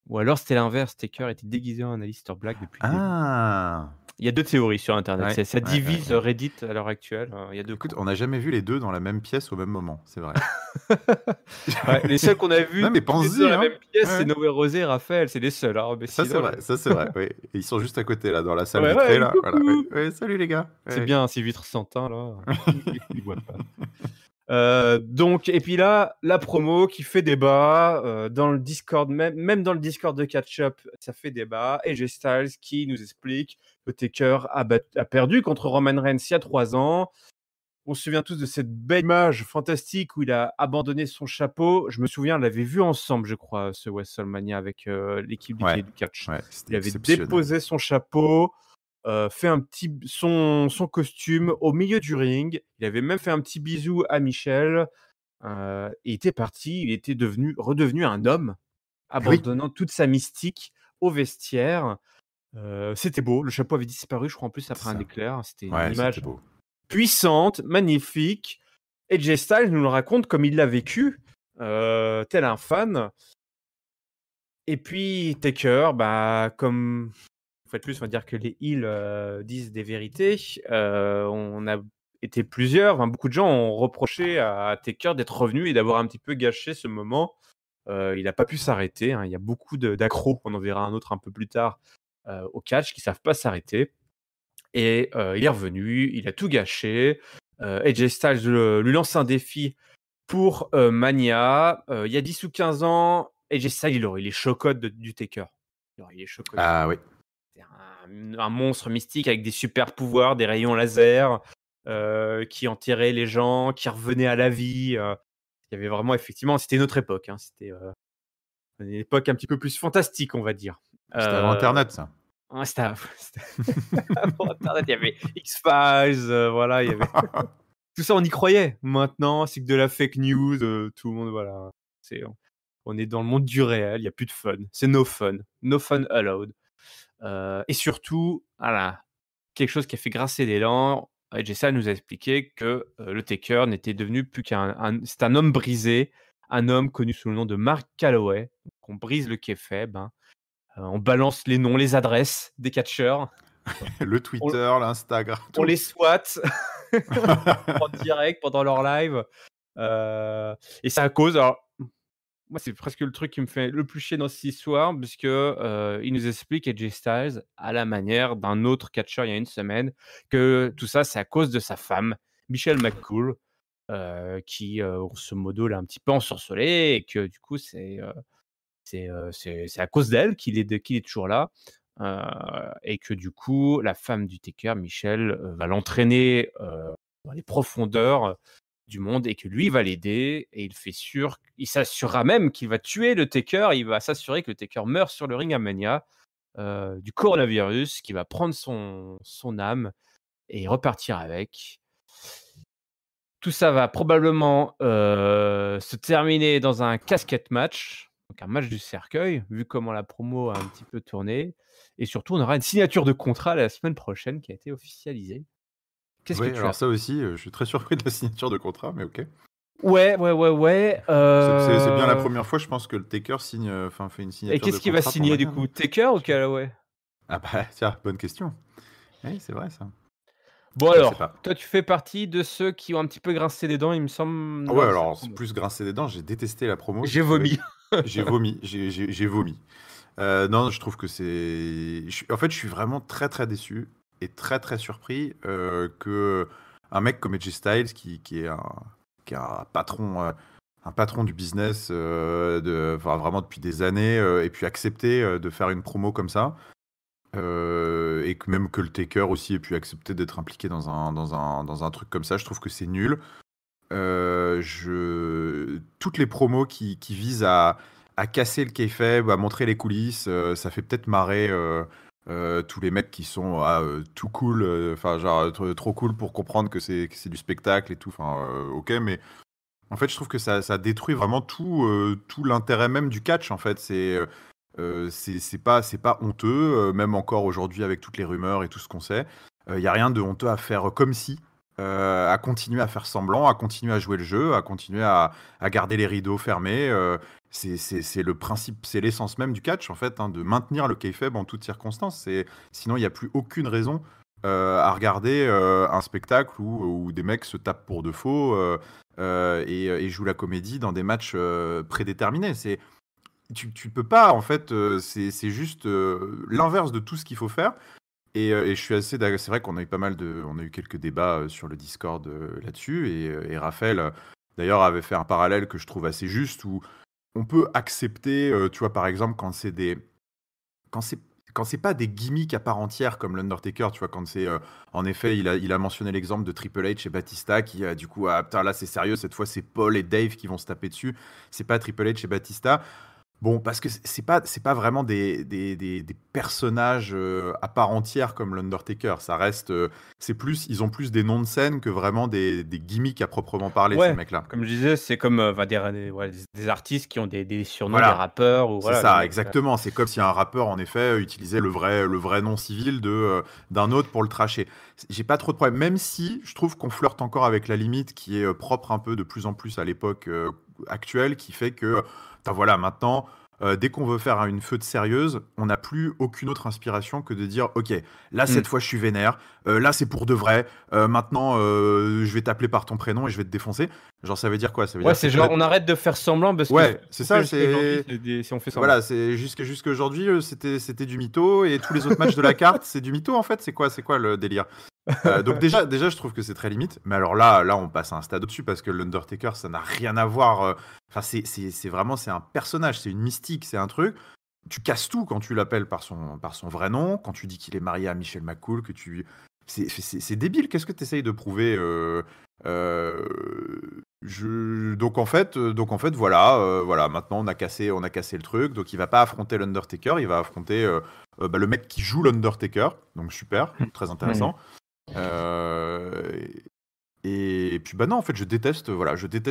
Speaker 1: Ou alors c'était l'inverse. Taker était déguisé en Aleister Black depuis le début.
Speaker 2: Ah.
Speaker 1: Il y a 2 théories sur Internet.
Speaker 2: Ouais,
Speaker 1: ça divise Reddit à l'heure actuelle. Il y a 2
Speaker 2: Écoute, on n'a jamais vu les deux dans la même pièce au même moment, c'est vrai.
Speaker 1: Les seuls qu'on a vus
Speaker 2: Non, mais
Speaker 1: tous les
Speaker 2: pense-y,
Speaker 1: deux dans la
Speaker 2: hein.
Speaker 1: même pièce,
Speaker 2: Ouais.
Speaker 1: c'est Noé Rosé et Raphaël. C'est les seuls. Mais
Speaker 2: Ça,
Speaker 1: sinon,
Speaker 2: c'est vrai. Oui. Et ils sont juste à côté, là, dans la salle
Speaker 1: Ouais,
Speaker 2: vitrée. Là.
Speaker 1: coucou.
Speaker 2: Voilà, ouais. Salut, les gars.
Speaker 1: C'est
Speaker 2: Ouais.
Speaker 1: bien, ces vitres sans teint, là. Ils voient pas. Donc, et puis là, la promo qui fait débat dans le Discord, même dans le Discord de Catch-Up, ça fait débat. AJ Styles qui nous explique que Taker a perdu contre Roman Reigns il y a 3 ans. On se souvient tous de cette belle image fantastique où il a abandonné son chapeau. Je me souviens, on l'avait vu ensemble, je crois, ce WrestleMania avec l'équipe du catch.
Speaker 2: Ouais,
Speaker 1: Il avait déposé son chapeau, fait son costume au milieu du ring. Il avait même fait un petit bisou à Michel. Il était parti. Il était redevenu un homme, abandonnant toute sa mystique au vestiaire. C'était beau. Le chapeau avait disparu, je crois, en plus après un éclair. C'était une image
Speaker 2: beau.
Speaker 1: Puissante, magnifique. AJ Styles nous le raconte comme il l'a vécu, tel un fan. Et puis Taker, comme en fait plus, on va dire que les heels disent des vérités. On a été plusieurs, beaucoup de gens ont reproché à Taker d'être revenu et d'avoir un petit peu gâché ce moment. Il n'a pas pu s'arrêter. Il y a beaucoup d'accros, on en verra un autre un peu plus tard, au catch qui ne savent pas s'arrêter. Et il est revenu, il a tout gâché. AJ Styles lui lance un défi pour Mania. Il y a 10 ou 15 ans, AJ Styles, il aurait les chocottes du Taker. Il aurait les chocottes.
Speaker 2: Ah oui.
Speaker 1: C'est un monstre mystique avec des super pouvoirs, des rayons laser, qui enterrait les gens, qui revenait à la vie. Il y avait vraiment, effectivement, c'était une autre époque. C'était une époque un petit peu plus fantastique, on va dire.
Speaker 2: C'était avant Internet, ça.
Speaker 1: Ouais, c'était avant Internet, il y avait X-Files, voilà, il y avait tout ça, on y croyait. Maintenant, c'est que de la fake news, tout le monde, voilà. On est dans le monde du réel, il n'y a plus de fun. C'est no fun allowed. Et surtout, voilà, quelque chose qui a fait grincer des dents. AJ Styles nous a expliqué que le Taker n'était devenu plus c'est un homme brisé, un homme connu sous le nom de Mark Calloway. Donc, on brise le kayfabe, on balance les noms, les adresses des catcheurs.
Speaker 2: Le Twitter, l'Instagram.
Speaker 1: On les swat en direct pendant leur live. Et ça a cause. Alors, moi, c'est presque le truc qui me fait le plus chier dans cette histoire, puisque, il nous explique AJ Styles, à la manière d'un autre catcheur il y a une semaine, que tout ça, c'est à cause de sa femme, Michelle McCool, qui, grosso modo, l'a un petit peu ensorcelé et que du coup, c'est à cause d'elle qu'il est toujours là, et que du coup, la femme du Taker, Michelle, va l'entraîner, dans les profondeurs du monde et que lui va l'aider et il s'assurera même qu'il va tuer le Taker. Il va s'assurer que le Taker meurt sur le ring à Mania, du coronavirus, qui va prendre son âme et repartir avec. Tout ça va probablement, se terminer dans un casquette match, donc un match du cercueil, vu comment la promo a un petit peu tourné et surtout on aura une signature de contrat la semaine prochaine qui a été officialisée. Qu'est-ce que
Speaker 2: Ouais,
Speaker 1: tu
Speaker 2: alors
Speaker 1: as
Speaker 2: ça aussi, je suis très surpris de la signature de contrat, mais OK.
Speaker 1: Ouais,
Speaker 2: C'est bien la première fois, je pense, que le Taker signe, fait une
Speaker 1: et
Speaker 2: signature de
Speaker 1: qu'est-ce qu'il va
Speaker 2: contrat pour
Speaker 1: signer du
Speaker 2: Mania,
Speaker 1: coup?
Speaker 2: non?
Speaker 1: Taker ou
Speaker 2: Je sais
Speaker 1: Callaway?
Speaker 2: Ah bah, tiens, bonne question. Oui, c'est vrai ça.
Speaker 1: Bon
Speaker 2: Je sais
Speaker 1: alors,
Speaker 2: pas.
Speaker 1: toi tu fais partie de ceux qui ont un petit peu grincé des dents, il me semble,
Speaker 2: Ah ouais,
Speaker 1: lors de cette
Speaker 2: alors, c'est
Speaker 1: promo.
Speaker 2: plus grincer des dents, j'ai détesté la promo, j'ai
Speaker 1: J'ai
Speaker 2: trouvé
Speaker 1: vomi.
Speaker 2: j'ai vomi, j'ai vomi. Non, je trouve que en fait, je suis vraiment très, très déçu et très, très surpris, qu'un mec comme AJ Styles qui est un patron du business, enfin, vraiment depuis des années, ait pu accepter, de faire une promo comme ça. Et que même que le Taker aussi ait pu accepter d'être impliqué dans un truc comme ça, je trouve que c'est nul. Toutes les promos qui visent à casser le kayfabe, à montrer les coulisses, ça fait peut-être marrer tous les mecs qui sont tout cool, enfin genre trop cool pour comprendre que c'est du spectacle et tout. Enfin, ok, mais en fait, je trouve que ça détruit vraiment tout l'intérêt même du catch. En fait, c'est pas honteux, même encore aujourd'hui avec toutes les rumeurs et tout ce qu'on sait. Il y a rien de honteux à faire comme si, à continuer à faire semblant, à continuer à jouer le jeu, à continuer à garder les rideaux fermés. C'est le principe, c'est l'essence même du catch en fait, hein, de maintenir le kayfabe en toutes circonstances. Sinon, il n'y a plus aucune raison à regarder un spectacle où des mecs se tapent pour de faux et jouent la comédie dans des matchs prédéterminés. Tu peux pas, en fait, c'est juste l'inverse de tout ce qu'il faut faire. Et je suis assez d'accord. C'est vrai qu'on a eu on a eu quelques débats sur le Discord là-dessus. Et Raphaël, d'ailleurs, avait fait un parallèle que je trouve assez juste où on peut accepter, tu vois, par exemple, quand c'est quand c'est pas des gimmicks à part entière comme l'Undertaker, tu vois, quand c'est en effet, il a mentionné l'exemple de Triple H et Batista qui du coup, ah putain, là c'est sérieux, cette fois c'est Paul et Dave qui vont se taper dessus, c'est pas Triple H et Batista. Bon, parce que c'est pas vraiment des personnages à part entière comme l'Undertaker. Ça reste, ils ont plus des noms de scène que vraiment des gimmicks à proprement parler, ces
Speaker 1: Ouais,
Speaker 2: mecs-là.
Speaker 1: comme je disais, c'est comme, enfin des artistes qui ont des surnoms, des
Speaker 2: Voilà,
Speaker 1: rappeurs ou
Speaker 2: c'est
Speaker 1: voilà, les
Speaker 2: ça,
Speaker 1: mecs,
Speaker 2: exactement. C'est comme si un rappeur, en effet, utilisait le vrai nom civil d'un autre pour le trasher. J'ai pas trop de problème, même si je trouve qu'on flirte encore avec la limite qui est propre un peu de plus en plus à l'époque actuelle, qui fait que, voilà, maintenant, dès qu'on veut faire une feud sérieuse, on n'a plus aucune autre inspiration que de dire, ok, là
Speaker 1: mmh.
Speaker 2: cette fois je suis vénère, là c'est pour de vrai, maintenant je vais t'appeler par ton prénom et je vais te défoncer. Genre ça veut dire quoi? Ça veut
Speaker 1: Ouais,
Speaker 2: dire que
Speaker 1: c'est genre on arrête de faire semblant parce que ce
Speaker 2: ouais, c'est
Speaker 1: qu'on fait
Speaker 2: ça,
Speaker 1: jusqu'à aujourd'hui, si on fait semblant.
Speaker 2: voilà, c'est jusqu'à aujourd'hui, c'était du mytho et tous les autres matchs de la carte, c'est du mytho en fait, c'est quoi le délire? Donc déjà je trouve que c'est très limite, mais alors là on passe à un stade au-dessus parce que l'Undertaker ça n'a rien à voir, enfin c'est vraiment c'est un personnage, c'est une mystique, c'est un truc. Tu casses tout quand tu l'appelles par son vrai nom, quand tu dis qu'il est marié à Michelle McCool, que tu c'est débile, qu'est-ce que tu essayes de prouver donc en fait voilà, maintenant on a cassé le truc, donc il va pas affronter l'Undertaker, il va affronter le mec qui joue l'Undertaker, donc super, très
Speaker 1: Mmh.
Speaker 2: intéressant. Euh, et puis bah non, en fait, je déteste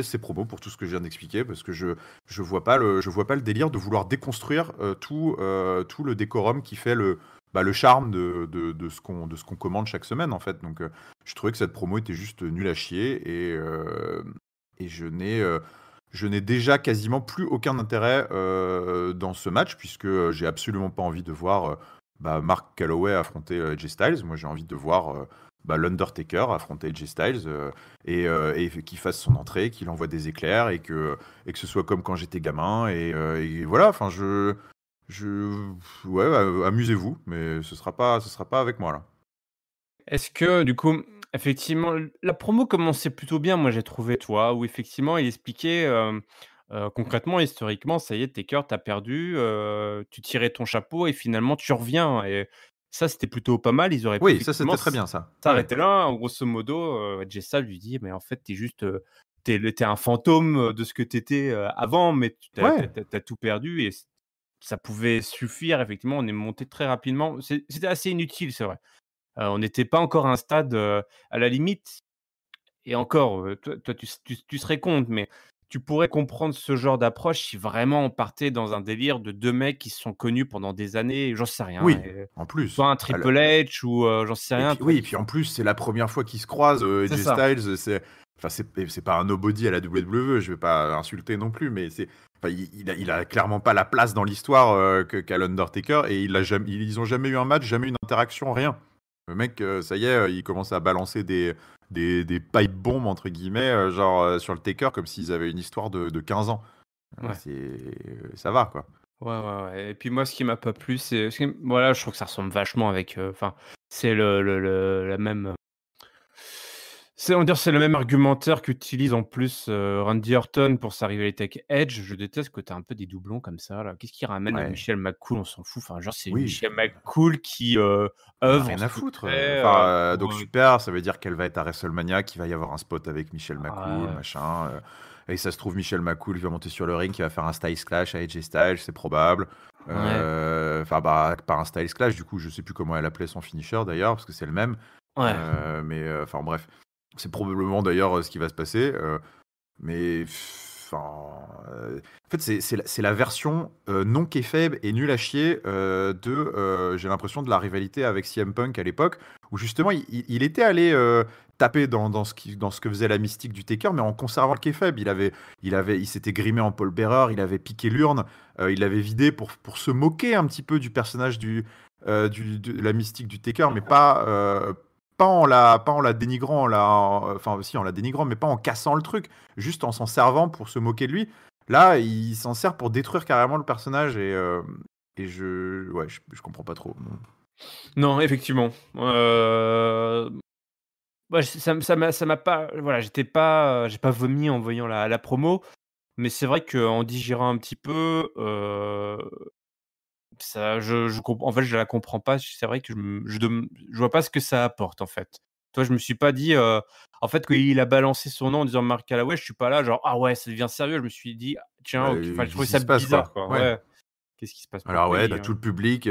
Speaker 2: ces promos pour tout ce que je viens d'expliquer parce que je vois pas le délire de vouloir déconstruire tout le décorum qui fait le charme de ce qu'on commande chaque semaine en fait. Donc je trouvais que cette promo était juste nulle à chier et je n'ai déjà quasiment plus aucun intérêt dans ce match puisque j'ai absolument pas envie de voir Mark Calloway affronter AJ Styles. Moi, j'ai envie de voir l'Undertaker affronter AJ Styles et qu'il fasse son entrée, qu'il envoie des éclairs et que ce soit comme quand j'étais gamin. Et voilà, enfin, ouais, amusez-vous, mais ce sera pas avec moi là.
Speaker 1: Est-ce que du coup, effectivement, la promo commençait plutôt bien, moi j'ai trouvé, toi, où effectivement il expliquait, concrètement, historiquement, ça y est, Taker, tu perdu, tu tirais ton chapeau et finalement tu reviens et ça, c'était plutôt pas mal. Ils auraient pu
Speaker 2: Oui, ça
Speaker 1: effectivement
Speaker 2: c'était très bien ça. Ouais.
Speaker 1: s'arrêter là, hein. Grosso modo, Jessa lui dit: «Mais en fait, t'es juste, tu un fantôme, de ce que t'étais avant, mais tu
Speaker 2: Ouais.
Speaker 1: tout perdu» et ça pouvait suffire effectivement. On est monté très rapidement. C'était assez inutile, c'est vrai. On n'était pas encore à un stade, à la limite et encore, toi tu serais contre, mais tu pourrais comprendre ce genre d'approche si vraiment on partait dans un délire de 2 mecs qui se sont connus pendant des années, j'en sais rien,
Speaker 2: Oui, en
Speaker 1: soit
Speaker 2: plus.
Speaker 1: un Triple H ou, j'en sais
Speaker 2: Et
Speaker 1: rien,
Speaker 2: puis
Speaker 1: toi
Speaker 2: oui, et
Speaker 1: qui
Speaker 2: puis en
Speaker 1: sont
Speaker 2: plus, c'est la première fois qu'ils se croisent,
Speaker 1: c'est
Speaker 2: AJ
Speaker 1: ça.
Speaker 2: Styles, c'est pas un nobody à la WWE, je vais pas insulter non plus, mais enfin, il a clairement pas la place dans l'histoire qu'a l'Undertaker, et ils ont jamais eu un match, jamais eu une interaction, rien. Le mec, ça y est, il commence à balancer des pipe bombes entre guillemets, genre sur le Taker, comme s'ils avaient une histoire de 15 ans.
Speaker 1: Ouais.
Speaker 2: Ça va quoi.
Speaker 1: Ouais et puis moi, ce qui m'a pas plu, c'est voilà, je trouve que ça ressemble vachement avec, enfin, c'est la même, c'est on va dire, c'est le même argumentaire qu'utilise en plus, Randy Orton pour sa rivalité avec Edge. Je déteste que tu as un peu des doublons comme ça là. Qu'est-ce qu'il ramène
Speaker 2: Ouais.
Speaker 1: Michel McCool? On s'en fout. Enfin, genre, c'est
Speaker 2: Oui.
Speaker 1: Michel McCool qui,
Speaker 2: On a
Speaker 1: œuvre en
Speaker 2: rien à foutre.
Speaker 1: secret,
Speaker 2: Enfin,
Speaker 1: pour,
Speaker 2: donc super, ça veut dire qu'elle va être à WrestleMania, qu'il va y avoir un spot avec Michel McCool,
Speaker 1: ouais,
Speaker 2: machin. Et ça se trouve, Michel McCool, il va monter sur le ring, il va faire un Styles Clash à AJ Styles, c'est probable.
Speaker 1: ouais,
Speaker 2: Enfin, bah, pas un Styles Clash, du coup, je sais plus comment elle appelait son finisher d'ailleurs, parce que c'est le même.
Speaker 1: ouais.
Speaker 2: Mais enfin, bref. C'est probablement d'ailleurs ce qui va se passer. Mais enfin, en fait, c'est la version non kayfabe et nul à chier j'ai l'impression, de la rivalité avec CM Punk à l'époque, où justement il était allé taper dans ce que faisait la mystique du Taker, mais en conservant le kayfabe. Il s'était grimé en Paul Bearer, il avait piqué l'urne, il l'avait vidé pour se moquer un petit peu du personnage de la mystique du Taker, mais pas en la dénigrant, enfin si en la dénigrant, mais pas en cassant le truc, juste en s'en servant pour se moquer de lui. Là, il s'en sert pour détruire carrément le personnage et je comprends pas trop.
Speaker 1: Non, effectivement, ouais, ça m'a pas voilà, j'ai pas vomi en voyant la promo, mais c'est vrai qu'en digérant un petit peu, ça je comp en fait, je la comprends pas. C'est vrai que je vois pas ce que ça apporte, en fait. Toi, je me suis pas dit, en fait, quand il a balancé son nom en disant Mark Calloway, je suis pas là genre: «Ah ouais, ça devient sérieux». Je me suis dit: «Ah, tiens,
Speaker 2: Bah,
Speaker 1: OK». Enfin, je trouvais
Speaker 2: qu'est-ce qui
Speaker 1: ça
Speaker 2: se passe,
Speaker 1: bizarre,
Speaker 2: quoi?
Speaker 1: quoi.
Speaker 2: Ouais.
Speaker 1: Ouais. Qu'est-ce qui se passe?
Speaker 2: Alors
Speaker 1: Pourquoi
Speaker 2: ouais,
Speaker 1: il,
Speaker 2: t'as tout le public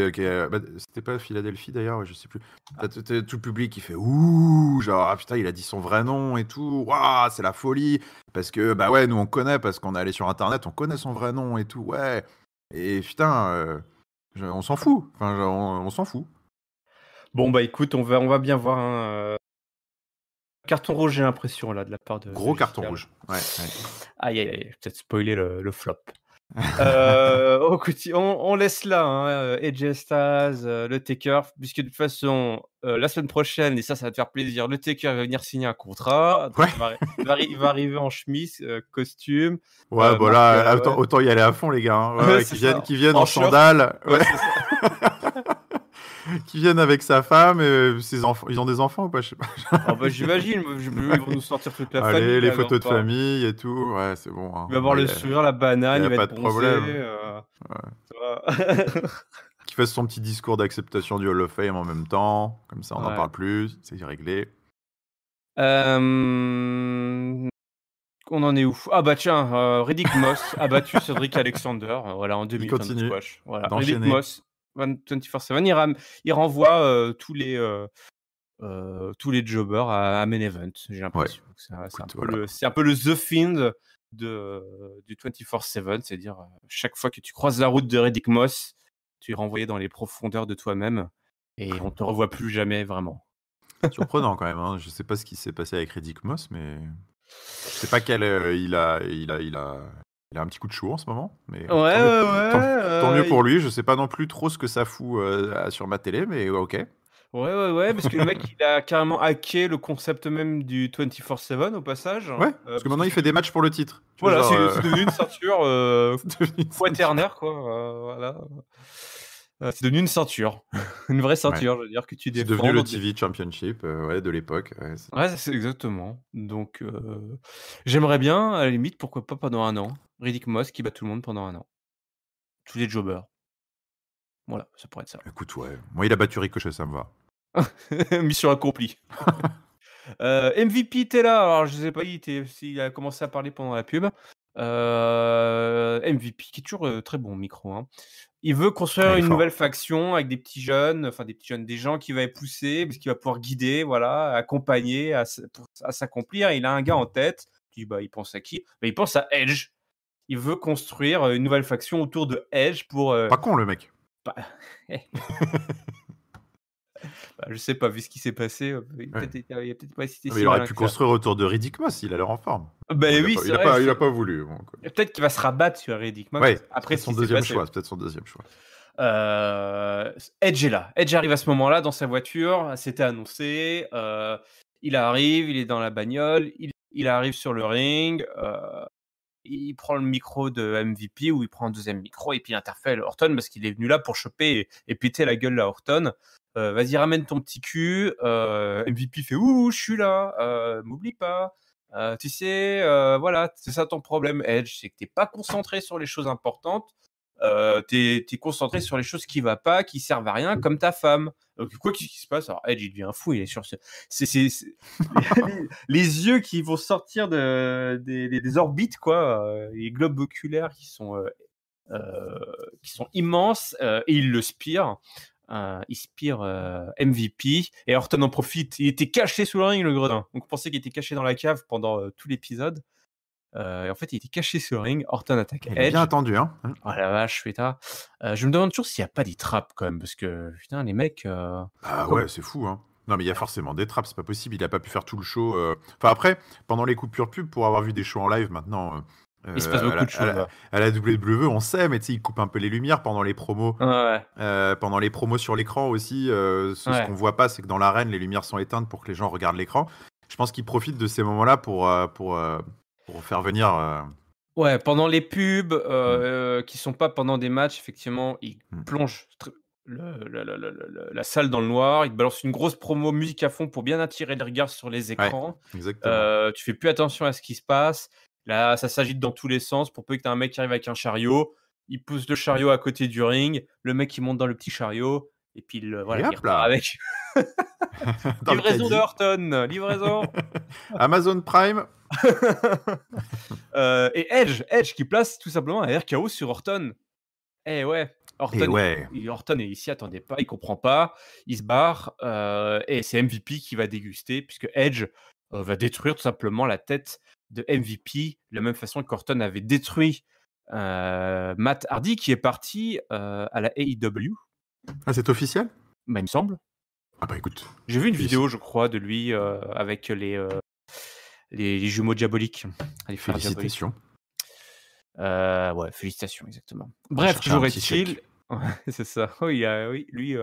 Speaker 2: c'était pas Philadelphie d'ailleurs, ouais, je sais plus.
Speaker 1: ah,
Speaker 2: T'as tout le public qui fait ouh, genre ah putain, il a dit son vrai nom et tout. Waouh, c'est la folie parce que bah ouais, nous on connaît parce qu'on est allé sur internet, on connaît son vrai nom et tout. Ouais. Et putain, on s'en fout. Enfin, genre, on s'en fout.
Speaker 1: bon, bah, écoute, on va bien voir, hein, carton rouge, j'ai l'impression, là, de la part de
Speaker 2: Gros carton
Speaker 1: JK, là.
Speaker 2: rouge. Ouais, ouais.
Speaker 1: Aïe, aïe, aïe, peut-être spoiler le flop. On laisse là, hein, AJ Styles, le Taker, puisque de toute façon, la semaine prochaine, et ça va te faire plaisir, le Taker va venir signer un contrat. Donc
Speaker 2: Ouais.
Speaker 1: il va arriver en chemise, costume,
Speaker 2: Ouais, bah
Speaker 1: Mark
Speaker 2: là,
Speaker 1: Calloway.
Speaker 2: autant y aller à fond, les gars, hein. Ouais,
Speaker 1: Ouais,
Speaker 2: ouais,
Speaker 1: c'est ça,
Speaker 2: qui viennent
Speaker 1: en
Speaker 2: en
Speaker 1: short.
Speaker 2: sandales.
Speaker 1: Ouais,
Speaker 2: Ouais.
Speaker 1: c'est ça.
Speaker 2: Qui viennent avec sa femme, ses enfants. Ils ont des enfants ou pas? Je sais pas.
Speaker 1: Ah bah, j'imagine, ils vont nous sortir toute la
Speaker 2: Allez,
Speaker 1: famille
Speaker 2: les
Speaker 1: alors,
Speaker 2: photos de
Speaker 1: enfin.
Speaker 2: famille et tout. Ouais, c'est bon, hein.
Speaker 1: Il va avoir
Speaker 2: Moi,
Speaker 1: le sourire, la banane,
Speaker 2: y
Speaker 1: il
Speaker 2: a
Speaker 1: va
Speaker 2: pas
Speaker 1: être
Speaker 2: de
Speaker 1: bronzé,
Speaker 2: problème. Ouais.
Speaker 1: tu vois?
Speaker 2: Qu'il fasse son petit discours d'acceptation du Hall of Fame en même temps. Comme ça, on n'en
Speaker 1: Ouais.
Speaker 2: parle plus. C'est réglé.
Speaker 1: On en est où? Ah bah tiens, Riddick Moss a battu Cedric Alexander, voilà, en 2
Speaker 2: Il
Speaker 1: minutes, un autre
Speaker 2: continue
Speaker 1: squash. Voilà, Riddick
Speaker 2: d'enchaîner.
Speaker 1: Moss, 24/7, il renvoie, tous les jobbers à main event, j'ai
Speaker 2: Ouais,
Speaker 1: l'impression.
Speaker 2: écoute, voilà.
Speaker 1: C'est un peu le The Fiend du 24/7, c'est-à-dire, chaque fois que tu croises la route de Riddick Moss, tu es renvoyé dans les profondeurs de toi-même et on te revoit plus jamais vraiment.
Speaker 2: Surprenant quand même, hein. Je sais pas ce qui s'est passé avec Riddick Moss, mais je sais pas quel. Il a un petit coup de chaud en ce moment, mais
Speaker 1: Ouais, ouais,
Speaker 2: tant mieux, tant mieux
Speaker 1: ouais,
Speaker 2: pour lui. Je sais pas non plus trop ce que ça fout sur ma télé, mais ok.
Speaker 1: Ouais, parce que le mec, il a carrément hacké le concept même du 24/7 au passage.
Speaker 2: Ouais, parce que
Speaker 1: Parce que
Speaker 2: maintenant il fait des matchs pour le titre. Tu vois,
Speaker 1: voilà,
Speaker 2: genre,
Speaker 1: c'est devenu une ceinture
Speaker 2: c'est devenu une ceinture.
Speaker 1: quaternaire, quoi. Voilà. C'est devenu une ceinture. Une vraie
Speaker 2: Ouais.
Speaker 1: ceinture, je veux dire, que tu
Speaker 2: C'est
Speaker 1: défends.
Speaker 2: devenu le
Speaker 1: dans des-
Speaker 2: TV Championship ouais, de l'époque. Ouais,
Speaker 1: Ouais, c'est exactement. Donc, j'aimerais bien, à la limite, pourquoi pas pendant 1 an, Riddick Moss qui bat tout le monde pendant 1 an. Tous les jobbers. Voilà, ça pourrait être ça.
Speaker 2: Écoute, ouais. Moi, il a battu Ricochet, ça me va.
Speaker 1: Mission accomplie. MVP, tu là. Alors, je sais pas, s'il a commencé à parler pendant la pub. MVP, qui est toujours très bon micro. Hein. Il veut construire
Speaker 2: Il est
Speaker 1: une
Speaker 2: fort.
Speaker 1: nouvelle faction avec des petits jeunes, des gens qui va pousser, parce qu'il va pouvoir guider, voilà, accompagner à s'accomplir. Il a un gars en tête. Il pense à qui? Il pense à Edge. Il veut construire une nouvelle faction autour de Edge pour.
Speaker 2: Pas con, le mec.
Speaker 1: Bah, je sais pas, vu ce qui s'est passé, il y a
Speaker 2: Ouais.
Speaker 1: peut-être pas été
Speaker 2: Mais
Speaker 1: si
Speaker 2: il aurait
Speaker 1: malin
Speaker 2: pu
Speaker 1: que ça.
Speaker 2: construire autour de Riddick Moss, il a l'air en forme.
Speaker 1: Bah
Speaker 2: Bon,
Speaker 1: oui, c'est vrai.
Speaker 2: il a pas voulu. Bon, quoi.
Speaker 1: Peut-être qu'il va se rabattre sur Riddick Moss
Speaker 2: Ouais,
Speaker 1: après
Speaker 2: c'est
Speaker 1: ce
Speaker 2: son
Speaker 1: qui s'est
Speaker 2: deuxième
Speaker 1: passé.
Speaker 2: choix. C'est peut-être son deuxième choix.
Speaker 1: Edge est là. Edge arrive à ce moment-là dans sa voiture. C'était annoncé. Il arrive, il est dans la bagnole. Il arrive sur le ring. Il prend le micro de MVP ou il prend un deuxième micro et puis il interpelle Orton parce qu'il est venu là pour choper et péter la gueule à Orton. Vas-y, ramène ton petit cul. MVP fait ouh, je suis là. M'oublie pas. Tu sais, voilà, c'est ça ton problème, Edge, c'est que t'es pas concentré sur les choses importantes. T'es concentré sur les choses qui va pas, qui servent à rien, comme ta femme. Donc quoi qu'est-ce qui se passe? Alors Edge il devient fou, il est sur ce, c'est les yeux qui vont sortir des orbites quoi, les globes oculaires qui sont immenses et il le spire. Il spire MVP et Orton en profite. Il était caché sous le ring, le gredin. Donc on pensait qu'il était caché dans la cave pendant tout l'épisode. Et en fait, il était caché sur le ring. Orton attaque
Speaker 2: Il est
Speaker 1: Edge.
Speaker 2: bien attendu, hein.
Speaker 1: Oh la vache, Feta. Je me demande toujours s'il n'y a pas des trappes quand même, parce que putain, les mecs.
Speaker 2: Ah ouais, c'est fou, hein. Non, mais il y a forcément des trappes, c'est pas possible. Il a pas pu faire tout le show. Enfin, après, pendant les coupures pub, pour avoir vu des shows en live maintenant,
Speaker 1: Il se passe beaucoup de choses.
Speaker 2: à la WWE, on sait, mais tu sais, il coupe un peu les lumières pendant les promos.
Speaker 1: Ouais.
Speaker 2: Pendant les promos sur l'écran aussi, ce qu'on voit pas, c'est que dans l'arène, les lumières sont éteintes pour que les gens regardent l'écran. Je pense qu'il profite de ces moments-là pour faire venir.
Speaker 1: Ouais, pendant les pubs qui sont pas pendant des matchs, effectivement, il plonge la salle dans le noir. Il te balance une grosse promo musique à fond pour bien attirer le regard sur les écrans.
Speaker 2: Ouais, exactement.
Speaker 1: Tu fais plus attention à ce qui se passe. Là, ça s'agite dans tous les sens. Pour peu que tu aies un mec qui arrive avec un chariot, il pousse le chariot à côté du ring. Le mec, il monte dans le petit chariot. Et puis, il repart avec. Livraison de Orton. Livraison.
Speaker 2: Amazon Prime.
Speaker 1: Et Edge qui place tout simplement un RKO sur Orton. Orton, il s'y attendait pas, il comprend pas, il se barre, et c'est MVP qui va déguster, puisque Edge va détruire tout simplement la tête de MVP, de la même façon qu'Orton avait détruit Matt Hardy, qui est parti à la AEW.
Speaker 2: Ah, c'est officiel?
Speaker 1: Bah, il me semble.
Speaker 2: Ah bah écoute.
Speaker 1: J'ai vu une vidéo, je crois, de lui avec les jumeaux diaboliques. Les frères
Speaker 2: Félicitations.
Speaker 1: ouais, félicitations, exactement. Bref, toujours est-il. C'est ça. Oui, lui,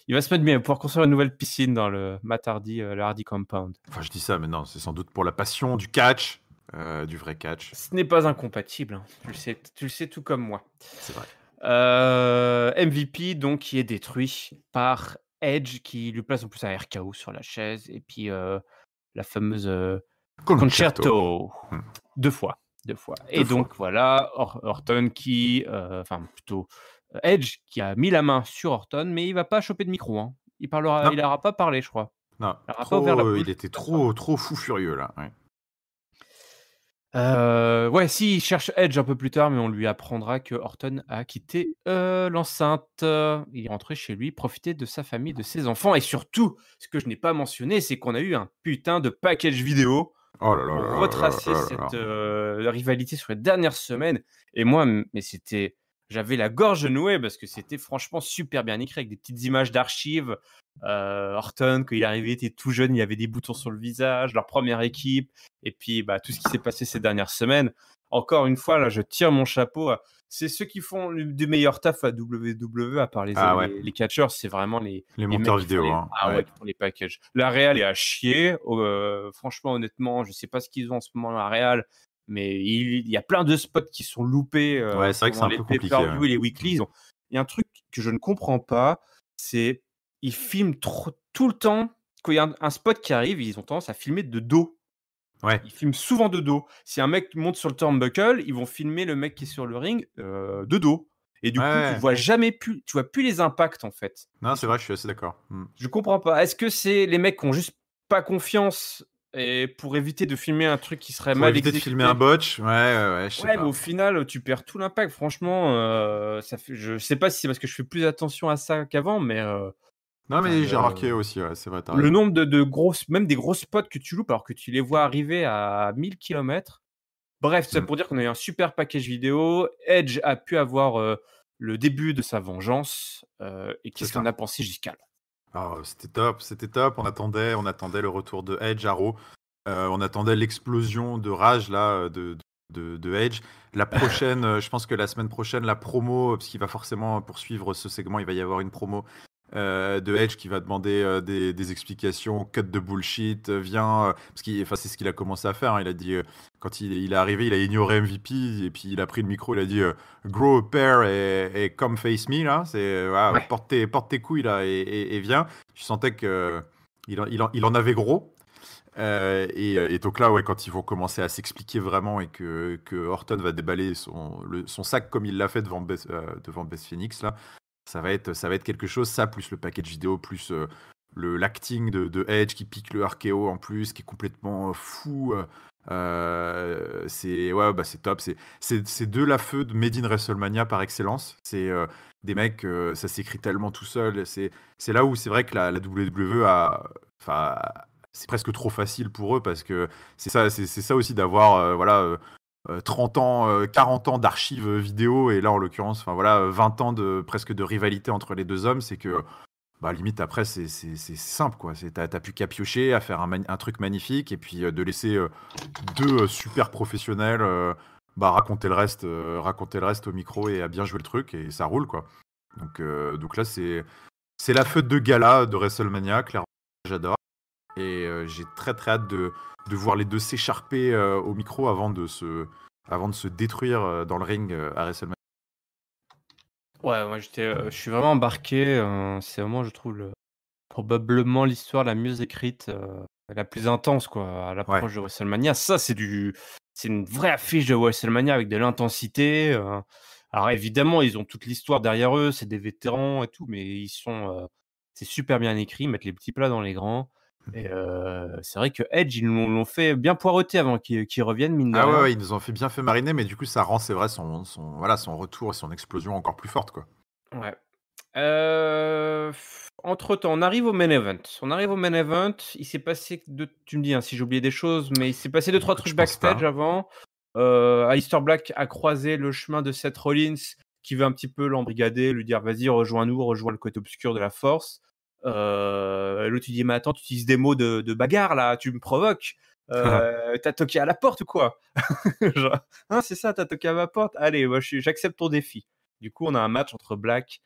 Speaker 1: il va se mettre bien pour pouvoir construire une nouvelle piscine dans le Matt Hardy, le Hardy Compound.
Speaker 2: Enfin, je dis ça, mais non, c'est sans doute pour la passion du catch, du vrai catch.
Speaker 1: Ce n'est pas incompatible. Hein. Tu le sais tout comme moi.
Speaker 2: C'est vrai.
Speaker 1: MVP, donc, qui est détruit par Edge, qui lui place en plus un RKO sur la chaise, et puis la fameuse Concerto. 2 fois. Et donc, voilà, Orton qui... Enfin, plutôt Edge qui a mis la main sur Orton, mais il va pas choper de micro. Hein. Il n'aura pas parlé, je crois.
Speaker 2: Non, il était trop fou furieux, là.
Speaker 1: Ouais, si, il cherche Edge un peu plus tard, mais on lui apprendra que Orton a quitté l'enceinte. Il est rentré chez lui, profiter de sa famille, de ses enfants. Et surtout, ce que je n'ai pas mentionné, c'est qu'on a eu un putain de package vidéo pour retracer cette rivalité sur les dernières semaines. Et moi, j'avais la gorge nouée parce que c'était franchement super bien écrit avec des petites images d'archives. Orton, quand il est arrivé, était tout jeune, il avait des boutons sur le visage, leur première équipe, et puis tout ce qui s'est passé ces dernières semaines. Encore une fois, là, je tire mon chapeau. c'est ceux qui font du meilleur taf à WWE, à part
Speaker 2: Ah ouais,
Speaker 1: les catcheurs, c'est vraiment
Speaker 2: les
Speaker 1: les
Speaker 2: monteurs
Speaker 1: mecs qui font
Speaker 2: vidéo,
Speaker 1: les,
Speaker 2: hein.
Speaker 1: ah ouais,
Speaker 2: Ouais.
Speaker 1: qui font les packages. La Real est à chier. Franchement, honnêtement, je sais pas ce qu'ils ont en ce moment, la Real, mais il y a plein de spots qui sont loupés
Speaker 2: Ouais, c'est vrai que c'est
Speaker 1: pendant
Speaker 2: un
Speaker 1: les
Speaker 2: peu compliqué.
Speaker 1: pay-per-view
Speaker 2: Ouais.
Speaker 1: et les weeklies. Il y a un truc que je ne comprends pas, c'est ils filment tout le temps. Quand il y a un spot qui arrive, ils ont tendance à filmer de dos.
Speaker 2: Ouais.
Speaker 1: Ils filment souvent de dos. Si un mec monte sur le turnbuckle, ils vont filmer le mec qui est sur le ring de dos. Et du coup, tu
Speaker 2: Ouais.
Speaker 1: vois plus les impacts en fait.
Speaker 2: Non, c'est vrai, je suis assez d'accord.
Speaker 1: Je comprends pas. Est-ce que c'est les mecs qui ont juste pas confiance et pour éviter de filmer un truc qui serait
Speaker 2: Pour
Speaker 1: mal
Speaker 2: éviter de filmer un
Speaker 1: exécuté?
Speaker 2: botch, ouais, je sais
Speaker 1: Ouais, mais
Speaker 2: pas.
Speaker 1: au final, tu perds tout l'impact. Franchement, je sais pas si c'est parce que je fais plus attention à ça qu'avant, mais
Speaker 2: Non,
Speaker 1: enfin,
Speaker 2: mais j'ai remarqué aussi, ouais, c'est vrai, t'as
Speaker 1: le
Speaker 2: raison.
Speaker 1: nombre de grosses, même des gros spots que tu loupes alors que tu les vois arriver à 1000 km. Bref, tout ça
Speaker 2: Mm.
Speaker 1: pour dire qu'on a eu un super package vidéo. Edge a pu avoir le début de sa vengeance. Et
Speaker 2: C'est
Speaker 1: qu'est-ce qu'on
Speaker 2: ça.
Speaker 1: a pensé, Giscal?
Speaker 2: Ah, c'était top. On attendait le retour de Edge à Raw. On attendait l'explosion de rage là de Edge. La prochaine, je pense que la semaine prochaine, la promo, parce qu'il va forcément poursuivre ce segment, il va y avoir une promo de Edge qui va demander des explications, cut de bullshit, viens, parce qu'il, enfin, c'est ce qu'il a commencé à faire. Hein. Il a dit, quand il est arrivé, il a ignoré MVP et puis il a pris le micro, il a dit grow a pair et come face me là. C'est voilà,
Speaker 1: Ouais.
Speaker 2: porte tes couilles là et viens. Je sentais que il en avait gros. Et donc là, ouais, quand ils vont commencer à s'expliquer vraiment et que Orton va déballer son sac comme il l'a fait devant Beth Phoenix, là, ça va être quelque chose. Ça, plus le package vidéo, plus l'acting de Edge qui pique le RKO en plus, qui est complètement fou. C'est top. C'est de la feu de Made in WrestleMania par excellence. C'est des mecs, ça s'écrit tellement tout seul. C'est là où c'est vrai que la WWE enfin, c'est presque trop facile pour eux parce que c'est ça aussi d'avoir 30 ans, 40 ans d'archives vidéo et là en l'occurrence, enfin voilà, 20 ans presque de rivalité entre les deux hommes, c'est que bah limite après c'est simple quoi, t'as plus qu'à piocher, à faire un truc magnifique et puis de laisser deux super professionnels raconter le reste au micro et à bien jouer le truc et ça roule quoi. Donc là c'est la fête de gala de WrestleMania, clairement j'adore. Et j'ai très très hâte de voir les deux s'écharper au micro avant de se détruire dans le ring à WrestleMania.
Speaker 1: Ouais, moi je suis vraiment embarqué. C'est vraiment, je trouve, probablement l'histoire la mieux écrite, la plus intense, quoi, à
Speaker 2: Ouais,
Speaker 1: l'approche de WrestleMania. Ça, c'est une vraie affiche de WrestleMania avec de l'intensité. Alors évidemment, ils ont toute l'histoire derrière eux, c'est des vétérans et tout, mais c'est super bien écrit, ils mettent les petits plats dans les grands. Et c'est vrai que Edge, ils l'ont fait bien poireauter avant qu'il revienne, mine de
Speaker 2: ah
Speaker 1: rien.
Speaker 2: ouais, ils nous ont fait bien fait mariner, mais du coup ça rend c'est vrai son retour et son explosion encore plus forte quoi.
Speaker 1: Ouais. Entre-temps, on arrive au main event. Il s'est passé tu me dis, hein, si j'ai oublié des choses, mais il s'est passé 2-3
Speaker 2: Je
Speaker 1: trucs
Speaker 2: pense
Speaker 1: backstage
Speaker 2: pas.
Speaker 1: avant. Aleister Black a croisé le chemin de Seth Rollins, qui veut un petit peu l'embrigader, lui dire: «Vas-y, rejoins-nous, rejoins le côté obscur de la force». L'autre lui dit: «Mais attends, tu utilises des mots de bagarre là, tu me provoques. Tu toqué à la porte ou quoi?» Genre: «Hein, c'est ça, tu toqué à ma porte? Allez, moi j'accepte ton défi». Du coup, on a un match entre Black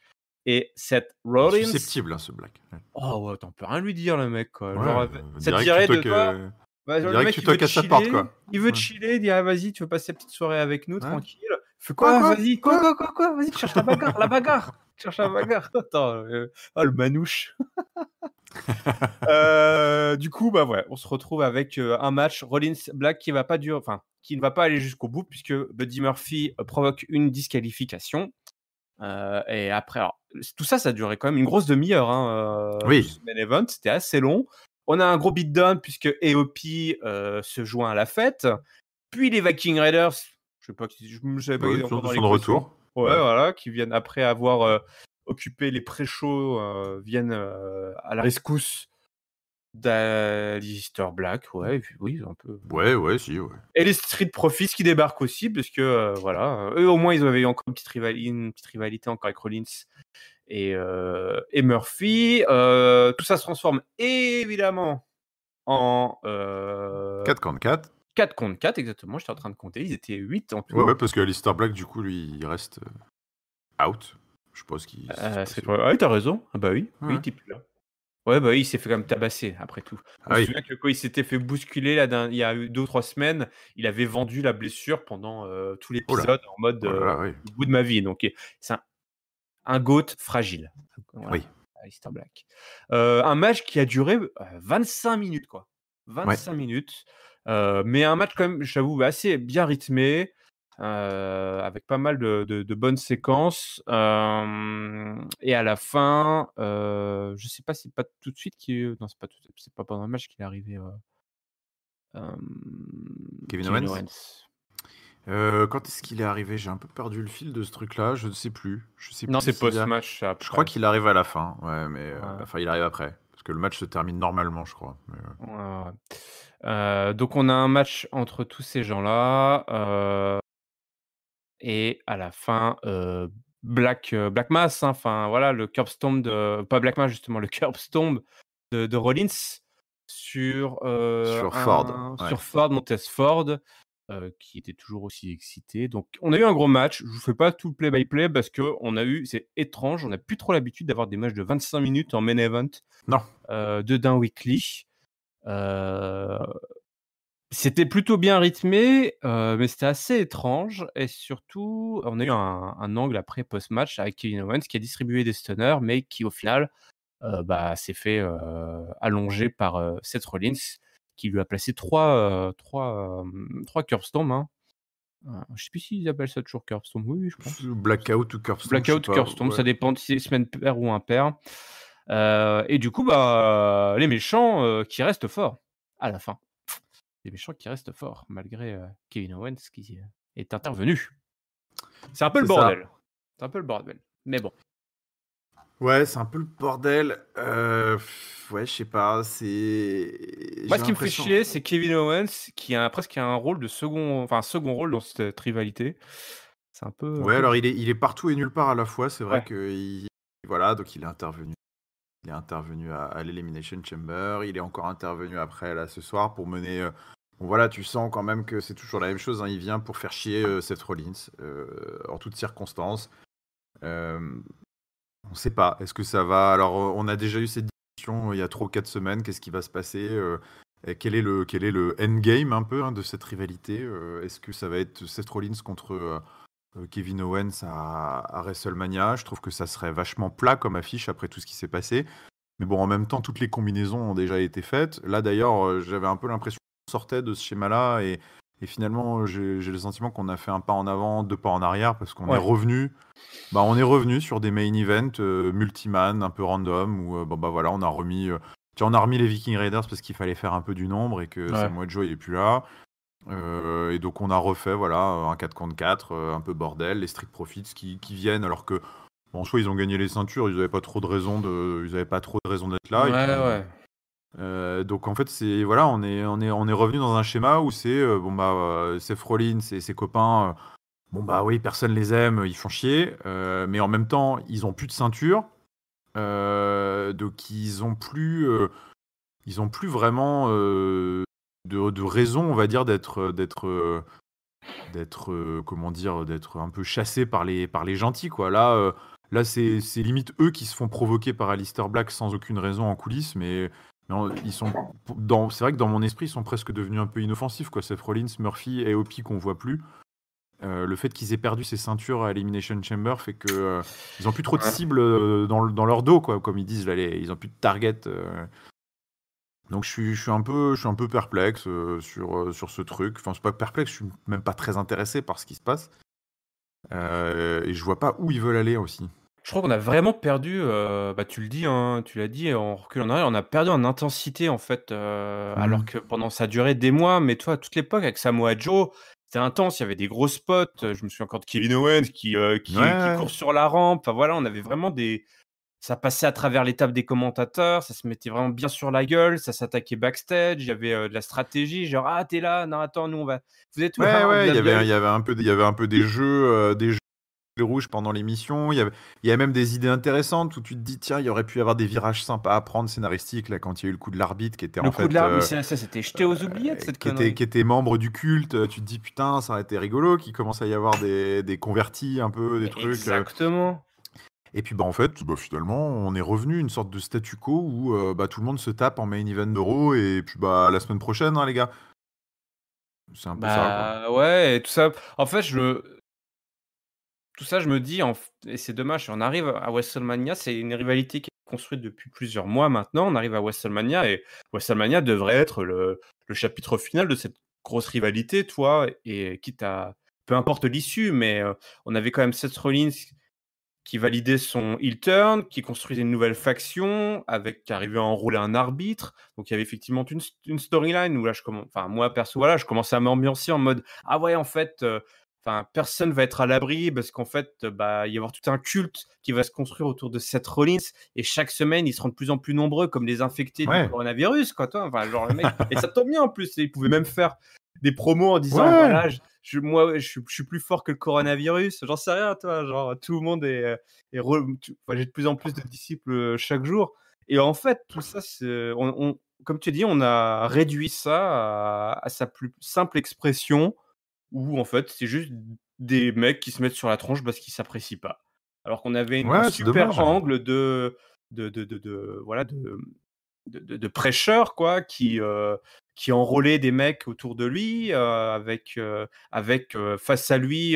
Speaker 1: et Seth
Speaker 2: Il est
Speaker 1: Rollins.
Speaker 2: susceptible hein, ce Black. Ouais,
Speaker 1: Oh ouais, tu peux rien lui dire le mec, quoi.
Speaker 2: ouais,
Speaker 1: Genre, ça te dirait de toi, bah, genre le
Speaker 2: direct
Speaker 1: mec
Speaker 2: tu toques à sa porte quoi.
Speaker 1: il veut
Speaker 2: Ouais.
Speaker 1: chiller, il dit: «Ah vas-y, tu veux passer la petite soirée avec nous
Speaker 2: Ouais.
Speaker 1: tranquille?» Fais «Quoi? Vas-y,
Speaker 2: Quoi?
Speaker 1: quoi? Vas-y, cherche la bagarre, la bagarre! Cherche la bagarre!» Attends, oh le manouche. Du coup, bah ouais, on se retrouve avec, un match Rollins-Black qui ne va pas aller jusqu'au bout puisque Buddy Murphy, provoque une disqualification. Et après, alors, tout ça, ça a duré quand même une grosse demi-heure, hein, tout
Speaker 2: Oui.
Speaker 1: ce main event, c'était assez long. On a un gros beatdown puisque AOP se joint à la fête. Puis les Viking Raiders, je savais pas qu'ils
Speaker 2: Oui,
Speaker 1: étaient encore dans
Speaker 2: sont de
Speaker 1: l'équation.
Speaker 2: retour.
Speaker 1: Ouais,
Speaker 2: Ouais.
Speaker 1: voilà, qui viennent après avoir occupé les pré-shows, viennent à la rescousse d'Aleister Black. Ouais, et puis oui, un peu.
Speaker 2: Ouais, si, ouais.
Speaker 1: Et les Street Profits qui débarquent aussi, parce que voilà, eux au moins ils avaient eu encore une petite rivalité encore avec Rollins et Murphy. Tout ça se transforme évidemment en
Speaker 2: 4 contre 4.
Speaker 1: 4 contre 4, exactement, j'étais en train de compter. Ils étaient 8 en tout.
Speaker 2: Ouais, parce que Alistair Black, du coup, lui, il reste out. Je pense qu'il s'est passé.
Speaker 1: Ah oui, t'as raison. Ah bah oui,
Speaker 2: Ouais.
Speaker 1: oui, t'es plus là. Ouais, bah oui, il s'est fait quand même tabasser après tout. On
Speaker 2: Ah
Speaker 1: se
Speaker 2: oui.
Speaker 1: souvient que quand il s'était fait bousculer il y a eu 2 ou 3 semaines, il avait vendu la blessure pendant tout
Speaker 2: Oh là.
Speaker 1: l'épisode en mode
Speaker 2: Oh là là, oui.
Speaker 1: au bout de ma vie. Donc c'est un GOAT fragile. Voilà,
Speaker 2: Oui.
Speaker 1: Alistair Black. Un match qui a duré 25 minutes, quoi. 25 minutes. Mais un match quand même, j'avoue, assez bien rythmé. Avec pas mal de bonnes séquences. Et à la fin, je sais pas si pas tout de suite non, c'est pas c'est pas pendant le match qu'il est arrivé.
Speaker 2: Kevin
Speaker 1: Kevin
Speaker 2: Owens.
Speaker 1: Owens.
Speaker 2: Quand est-ce qu'il est arrivé? J'ai un peu perdu le fil de ce truc-là, je ne sais plus.
Speaker 1: Non, c'est
Speaker 2: s'il y a-
Speaker 1: post-match.
Speaker 2: Je crois qu'il arrive à la fin, ouais, mais
Speaker 1: Ouais.
Speaker 2: enfin il arrive après, parce que le match se termine normalement, je crois. Mais,
Speaker 1: Ouais. Donc on a un match entre tous ces gens-là. Et à la fin, Black Mass, hein, enfin voilà, le curb stomp pas Black Mass justement, le curb stomp de Rollins sur,
Speaker 2: Sur Ford, ouais.
Speaker 1: sur Ford, Montez Ford, qui était toujours aussi excité. Donc on a eu un gros match. Je vous fais pas tout le play by play parce qu'on a eu c'est étrange, on n'a plus trop l'habitude d'avoir des matchs de 25 minutes en main event,
Speaker 2: Non.
Speaker 1: de Dain Weekly. C'était plutôt bien rythmé, mais c'était assez étrange et surtout, on a eu un angle après post-match avec Kevin Owens qui a distribué des stunners, mais qui au final, s'est fait, allonger par, Seth Rollins qui lui a placé 3 curb stomp, hein. Je sais plus s'ils appellent ça toujours curb stomp. Oui, je pense.
Speaker 2: Blackout ou curb stomp,
Speaker 1: Blackout, curb stomp, ça dépend si c'est semaine paire ou impair. Et du coup, les méchants, qui restent forts à la fin. Les méchants qui restent forts malgré Kevin Owens qui est intervenu. C'est un peu le bordel. C'est un peu le bordel. Mais bon.
Speaker 2: Ouais, c'est un peu le bordel. Ouais, je sais pas.
Speaker 1: Moi, ce qui me fait chier, c'est Kevin Owens qui a presque un rôle de second rôle dans cette rivalité. C'est un peu.
Speaker 2: Ouais, alors il est partout et nulle part à la fois. C'est vrai
Speaker 1: Ouais.
Speaker 2: que voilà, donc il est intervenu. Il est intervenu à l'Elimination Chamber. Il est encore intervenu après là ce soir pour mener. Bon voilà, tu sens quand même que c'est toujours la même chose, hein. Il vient pour faire chier Seth Rollins en toutes circonstances. On ne sait pas. Est-ce que ça va? Alors, on a déjà eu cette discussion il y a 3 ou 4 semaines. Qu'est-ce qui va se passer? Et quel est le endgame un peu, hein, de cette rivalité? Est-ce que ça va être Seth Rollins contre Kevin Owens à WrestleMania? Je trouve que ça serait vachement plat comme affiche après tout ce qui s'est passé. Mais bon, en même temps, toutes les combinaisons ont déjà été faites. Là, d'ailleurs, j'avais un peu l'impression qu'on sortait de ce schéma-là et finalement, j'ai le sentiment qu'on a fait un pas en avant, 2 pas en arrière parce qu'on est revenu. On est revenu sur des main events multiman, un peu random, où voilà, on a remis les Viking Raiders parce qu'il fallait faire un peu du nombre et que Samoa Joe il est plus là. Et donc on a refait voilà un 4 contre 4, un peu bordel, les Street Profits qui viennent alors que en soi ils ont gagné les ceintures, ils n'avaient pas trop de raison d'être là. Donc en fait c'est voilà, on est revenu dans un schéma où c'est Seth Rollins et ses copains. Oui, personne les aime, ils font chier, mais en même temps, ils ont plus de ceinture, donc ils ont plus vraiment de raison, on va dire, d'être comment dire, d'être un peu chassés par les gentils, quoi. Là, c'est limite eux qui se font provoquer par Alistair Black sans aucune raison en coulisses, mais ils sont c'est vrai que dans mon esprit, ils sont presque devenus un peu inoffensifs, quoi. Seth Rollins, Murphy et Opie qu'on voit plus. Le fait qu'ils aient perdu ces ceintures à Elimination Chamber fait que ils ont plus trop de cibles dans leur dos, quoi, comme ils disent là, ils ont plus de target. Donc je suis un peu perplexe sur ce truc. Enfin, c'est pas perplexe, je suis même pas très intéressé par ce qui se passe. Et je vois pas où ils veulent aller aussi.
Speaker 1: Je crois qu'on a vraiment perdu, tu le dis, hein, tu l'as dit en recul en arrière, on a perdu en intensité en fait, alors que pendant ça a duré des mois, mais toi, à toute l'époque avec Samoa Joe, c'était intense, il y avait des gros spots, je me souviens encore de Kevin Owens qui court sur la rampe, enfin voilà, on avait vraiment ça passait à travers les tables des commentateurs, ça se mettait vraiment bien sur la gueule, ça s'attaquait backstage, il y avait de la stratégie, genre ah t'es là, non attends nous on va, vous êtes où?
Speaker 2: Ouais, il y avait un peu des jeux rouge pendant l'émission. Il y a même des idées intéressantes où tu te dis, tiens, il y aurait pu y avoir des virages sympas à prendre scénaristiques, là, quand il y a eu le coup de l'arbitre qui était
Speaker 1: Le
Speaker 2: en
Speaker 1: coup de
Speaker 2: fait,
Speaker 1: l'arbre, mais ça, c'était jeté aux oubliettes, cette connerie.
Speaker 2: qui était membre du culte. Tu te dis, putain, ça aurait été rigolo, qu'il commence à y avoir des convertis un peu, des
Speaker 1: Mais
Speaker 2: trucs.
Speaker 1: exactement.
Speaker 2: Et puis en fait, finalement, on est revenu une sorte de statu quo où tout le monde se tape en main event d'Euro et puis la semaine prochaine, hein, les gars. C'est un peu ça, quoi.
Speaker 1: Bah ouais, et tout ça. En fait, tout ça, je me dis, et c'est dommage, on arrive à WrestleMania, c'est une rivalité qui est construite depuis plusieurs mois maintenant. On arrive à WrestleMania et WrestleMania devrait être le chapitre final de cette grosse rivalité, toi, et quitte à. Peu importe l'issue, mais on avait quand même Seth Rollins qui validait son heel turn, qui construisait une nouvelle faction, qui arrivait à enrôler un arbitre. Donc il y avait effectivement une storyline où là, moi perso, voilà, je commençais à m'ambiancer en mode ah ouais, en fait, personne va être à l'abri parce qu'en fait, il va y avoir tout un culte qui va se construire autour de Seth Rollins et chaque semaine, ils seront de plus en plus nombreux comme les infectés du coronavirus, quoi, toi. Enfin, genre le mec, et ça tombe bien en plus, ils pouvaient même faire des promos en disant voilà, je suis plus fort que le coronavirus, j'en sais rien, toi, genre tout le monde j'ai de plus en plus de disciples chaque jour. Et en fait, tout ça, comme tu dis, on a réduit ça à sa plus simple expression où en fait, c'est juste des mecs qui se mettent sur la tronche parce qu'ils s'apprécient pas. Alors qu'on avait un
Speaker 2: Ouais, c'est dommage.
Speaker 1: super angle voilà, de prêcheur, quoi, qui enrôlait des mecs autour de lui, avec face à lui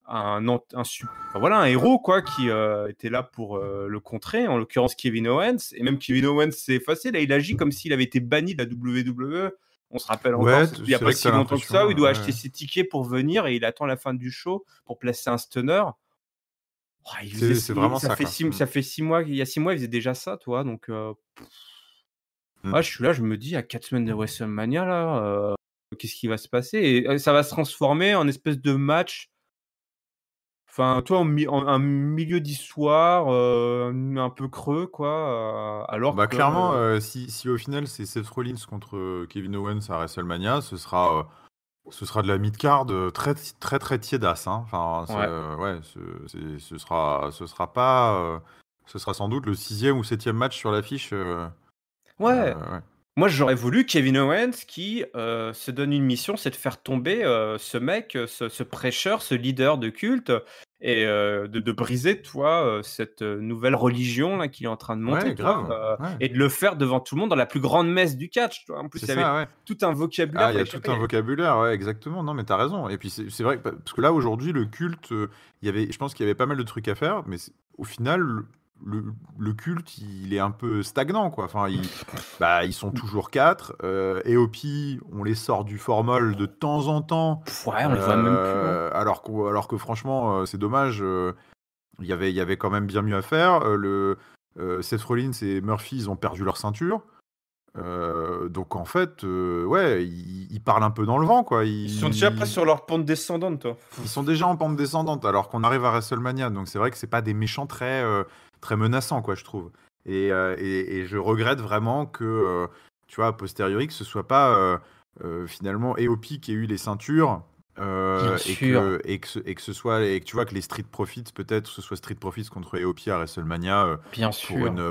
Speaker 1: un héros, quoi, qui était là pour le contrer, en l'occurrence Kevin Owens. Et même Kevin Owens s'est effacé, là il agit comme s'il avait été banni de la WWE. On se rappelle encore, il n'y a pas si longtemps que ça, où il doit acheter ses tickets pour venir et il attend la fin du show pour placer un stunner. Oh,
Speaker 2: C'est vraiment ça, quoi.
Speaker 1: Ça fait 6 mois, il y a 6 mois, il faisait déjà ça, toi. Donc, je suis là, je me dis, à 4 semaines de WrestleMania, là, qu'est-ce qui va se passer? Et ça va se transformer en espèce de match. Enfin, toi, un milieu d'histoire, un peu creux, quoi, alors que.
Speaker 2: Clairement, si au final c'est Seth Rollins contre Kevin Owens à WrestleMania, ce sera de la mid-card très, très, très tiédasse, hein. Enfin, ce sera pas. Ce sera sans doute le 6e ou 7e match sur l'affiche.
Speaker 1: Ouais. Moi, j'aurais voulu Kevin Owens qui se donne une mission, c'est de faire tomber ce mec, ce prêcheur, ce leader de culte, et de briser, toi, cette nouvelle religion là qu'il est en train de monter,
Speaker 2: grave.
Speaker 1: et de le faire devant tout le monde dans la plus grande messe du catch. Toi. En plus, il y avait tout un vocabulaire.
Speaker 2: Il y a tout un vocabulaire, ouais, exactement. Non, mais t'as raison. Et puis c'est vrai parce que là aujourd'hui, le culte, je pense qu'il y avait pas mal de trucs à faire, mais au final. Le culte, il est un peu stagnant, quoi. Enfin, ils sont toujours 4. AOP, on les sort du formol de temps en temps.
Speaker 1: Ouais, on les voit même plus. Hein.
Speaker 2: Alors que franchement, c'est dommage. Il y avait quand même bien mieux à faire. Seth Rollins et Murphy, ils ont perdu leur ceinture. Donc en fait, ils parlent un peu dans le vent, quoi.
Speaker 1: Ils sont déjà pas sur leur pente descendante, toi.
Speaker 2: Ils sont déjà en pente descendante, alors qu'on arrive à WrestleMania. Donc c'est vrai que c'est pas des méchants très menaçants, quoi, je trouve. Et je regrette vraiment que, tu vois, a posteriori, que ce soit pas finalement AOP qui ait eu les ceintures. Et que ce soit, et que tu vois que les Street Profits, peut-être ce soit Street Profits contre AOP à WrestleMania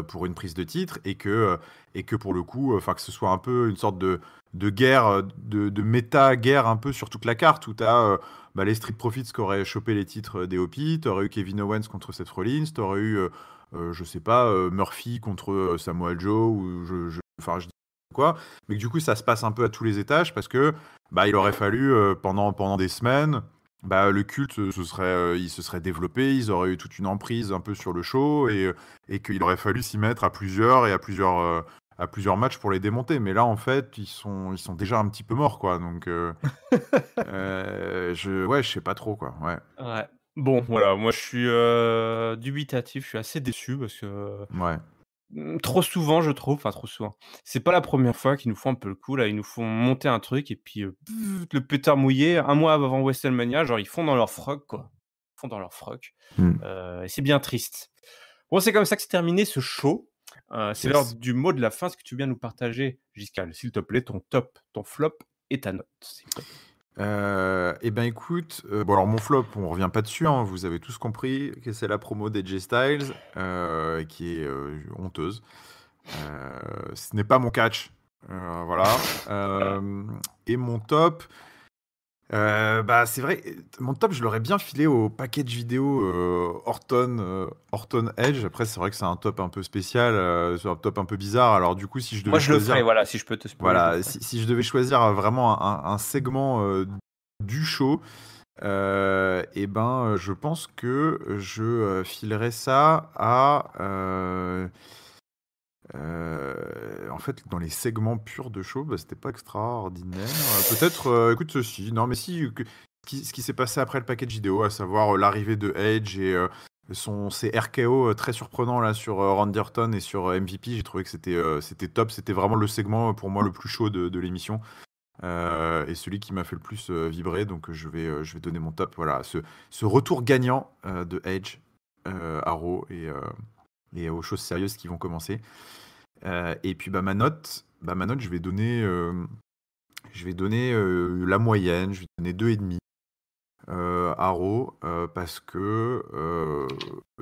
Speaker 2: pour une prise de titre, et que pour le coup, que ce soit un peu une sorte de guerre, de méta-guerre un peu sur toute la carte, où tu as les Street Profits qui auraient chopé les titres d'AOP, tu aurais eu Kevin Owens contre Seth Rollins, tu aurais eu, je sais pas, Murphy contre Samoa Joe, ou je dis quoi, mais que du coup ça se passe un peu à tous les étages, parce que il aurait fallu pendant des semaines, le culte il se serait développé, ils auraient eu toute une emprise un peu sur le show, et qu'il aurait fallu s'y mettre à plusieurs matchs pour les démonter. Mais là, en fait, ils sont déjà un petit peu morts, quoi. Donc, je sais pas trop, quoi. Ouais.
Speaker 1: Bon, voilà, moi je suis dubitatif, je suis assez déçu parce que.
Speaker 2: Ouais.
Speaker 1: Trop souvent, je trouve, enfin trop souvent. C'est pas la première fois qu'ils nous font un peu le coup, là. Ils nous font monter un truc et puis le pétard mouillé, un mois avant WrestleMania, genre ils font dans leur froc, quoi. Ils font dans leur froc. Et c'est bien triste. Bon, c'est comme ça que c'est terminé ce show. C'est l'heure du mot de la fin. Est-ce que tu viens nous partager, Giscal, s'il te plaît, ton top, ton flop et ta note, s'il te plaît.
Speaker 2: Et ben écoute, bon alors mon flop, on revient pas dessus, hein, vous avez tous compris que c'est la promo d'AJ Styles, qui est honteuse. Ce n'est pas mon catch, voilà. Et mon top, bah c'est vrai, mon top je l'aurais bien filé au package vidéo Orton Edge. Après c'est vrai que c'est un top un peu spécial, c'est un top un peu bizarre. Alors du coup si je
Speaker 1: Moi,
Speaker 2: devais
Speaker 1: je le ferai,
Speaker 2: choisir,
Speaker 1: voilà, si je peux te spoiler, je le
Speaker 2: voilà,
Speaker 1: ferai.
Speaker 2: si je devais choisir vraiment un segment du show, et ben je pense que je filerais ça à en fait dans les segments purs de show, bah, c'était pas extraordinaire. Peut-être écoute ceci, non mais si ce qui s'est passé après le package vidéo, à savoir l'arrivée de Edge et ses RKO très surprenants là sur Randy Orton et sur MVP, j'ai trouvé que c'était top, c'était vraiment le segment pour moi le plus chaud de l'émission. Et celui qui m'a fait le plus vibrer, donc je vais donner mon top. Voilà, ce retour gagnant de Edge à Raw et aux choses sérieuses qui vont commencer. Et puis ma note, je vais donner la moyenne, je vais donner 2,5 à Raw, parce que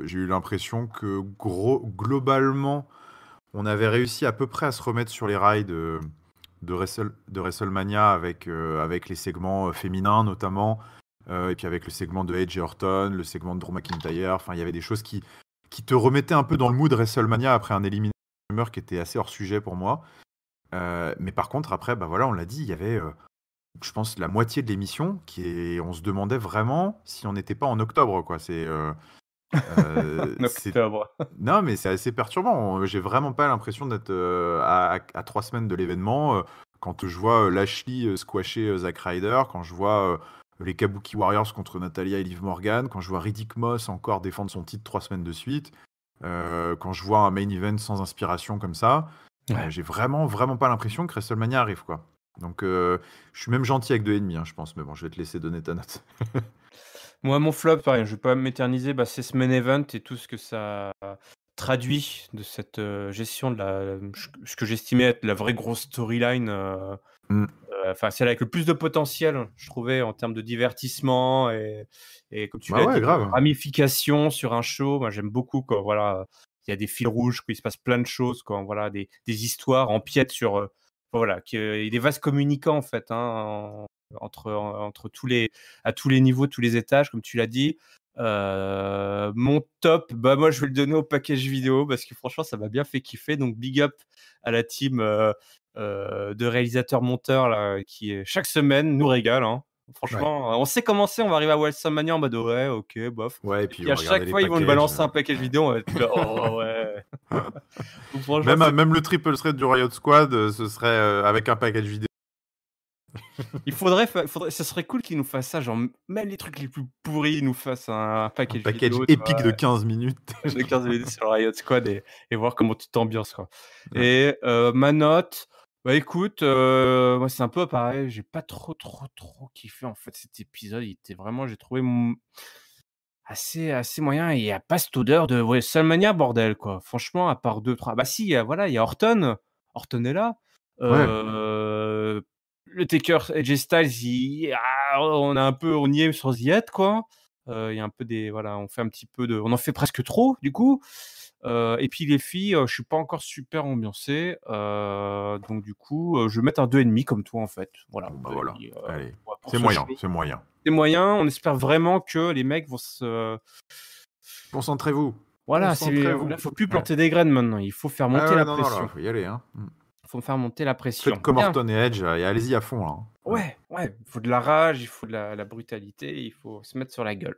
Speaker 2: j'ai eu l'impression que globalement, on avait réussi à peu près à se remettre sur les rails de WrestleMania avec les segments féminins notamment, et puis avec le segment de Edge et Orton, le segment de Drew McIntyre. Enfin, il y avait des choses qui te remettaient un peu dans le mood WrestleMania après un Elimination Chamber qui était assez hors sujet pour moi. Mais par contre, après, bah voilà, on l'a dit, il y avait, je pense, la moitié de l'émission on se demandait vraiment si on n'était pas en octobre, quoi.
Speaker 1: En
Speaker 2: C'est
Speaker 1: octobre.
Speaker 2: non, mais c'est assez perturbant. J'ai vraiment pas l'impression d'être à 3 semaines de l'événement. Quand je vois Lashley squasher Zack Ryder, quand je vois les Kabuki Warriors contre Natalia et Liv Morgan, quand je vois Riddick Moss encore défendre son titre 3 semaines de suite, quand je vois un main event sans inspiration comme ça,
Speaker 1: Ouais.
Speaker 2: j'ai vraiment, vraiment pas l'impression que WrestleMania arrive, quoi. Donc, je suis même gentil avec 2,5, hein, je pense, mais bon, je vais te laisser donner ta note.
Speaker 1: Moi, mon flop, pareil, je vais pas m'éterniser, bah, c'est ce main event et tout ce que ça traduit de cette gestion de ce que j'estimais être la vraie grosse storyline,
Speaker 2: Mm.
Speaker 1: enfin celle avec le plus de potentiel, je trouvais, en termes de divertissement et comme tu
Speaker 2: Bah
Speaker 1: l'as
Speaker 2: ouais,
Speaker 1: dit, de
Speaker 2: grave.
Speaker 1: ramification sur un show. Moi, j'aime beaucoup quand voilà, il y a des fils rouges, qu'il se passe plein de choses, quand voilà, des histoires empiètent sur, voilà, qu'il y ait des vases communicants en fait, hein, entre à tous les niveaux, tous les étages, comme tu l'as dit. Mon top, bah moi je vais le donner au package vidéo parce que franchement ça m'a bien fait kiffer. Donc big up à la team de réalisateurs monteurs là, qui chaque semaine nous régale, hein.
Speaker 2: Ouais.
Speaker 1: Franchement, on sait comment c'est, on va arriver à WrestleMania en mode ouais, ok, bof.
Speaker 2: Ouais, et
Speaker 1: Et
Speaker 2: puis
Speaker 1: puis
Speaker 2: on
Speaker 1: à
Speaker 2: va regarder
Speaker 1: chaque
Speaker 2: les
Speaker 1: fois ils vont nous
Speaker 2: packages.
Speaker 1: balancer un package vidéo, on va être là, oh ouais. Donc franchement
Speaker 2: Même le triple threat du Riot Squad, ce serait avec un package vidéo.
Speaker 1: ce serait cool qu'ils nous fassent ça, genre même les trucs les plus pourris, ils nous fassent un
Speaker 2: Un
Speaker 1: package
Speaker 2: package
Speaker 1: vidéo, tu
Speaker 2: épique
Speaker 1: vois?
Speaker 2: de 15 minutes.
Speaker 1: De 15 minutes sur le Riot Squad et voir comment tu t'ambiances, quoi.
Speaker 2: Ouais.
Speaker 1: Et ma note, bah, écoute, moi, c'est un peu pareil, j'ai pas trop kiffé, en fait, cet épisode. Il était vraiment, j'ai trouvé assez moyen et il y a pas cette odeur de WrestleMania, bordel, quoi. Franchement, à part deux trois bah, si, voilà, il y a Orton. Orton est là.
Speaker 2: Ouais.
Speaker 1: Le Taker AJ Styles, on y est sur The Edge, quoi. Il y a un peu voilà, on fait un petit peu on en fait presque trop, du coup. Et puis les filles, je suis pas encore super ambiancé, donc du coup, je vais mettre un 2,5 comme toi, en fait. Voilà,
Speaker 2: Bon, bah voilà.
Speaker 1: 2,5,
Speaker 2: Allez.
Speaker 1: ouais, pour
Speaker 2: C'est
Speaker 1: ce
Speaker 2: moyen,
Speaker 1: show.
Speaker 2: c'est moyen.
Speaker 1: C'est moyen, on espère vraiment que les mecs vont
Speaker 2: Concentrez-vous.
Speaker 1: voilà, là,
Speaker 2: Concentrez-vous.
Speaker 1: faut plus
Speaker 2: Ouais.
Speaker 1: planter des graines maintenant, il faut faire
Speaker 2: Ah
Speaker 1: monter
Speaker 2: ouais,
Speaker 1: la
Speaker 2: non, non, là,
Speaker 1: pression.
Speaker 2: faut y aller, hein.
Speaker 1: Faut faire monter la
Speaker 2: Faites
Speaker 1: pression.
Speaker 2: comme
Speaker 1: Bien,
Speaker 2: Orton et Edge, et allez-y à fond, là, hein. Ouais.
Speaker 1: ouais, il faut de la rage, il faut de la brutalité, il faut se mettre sur la gueule.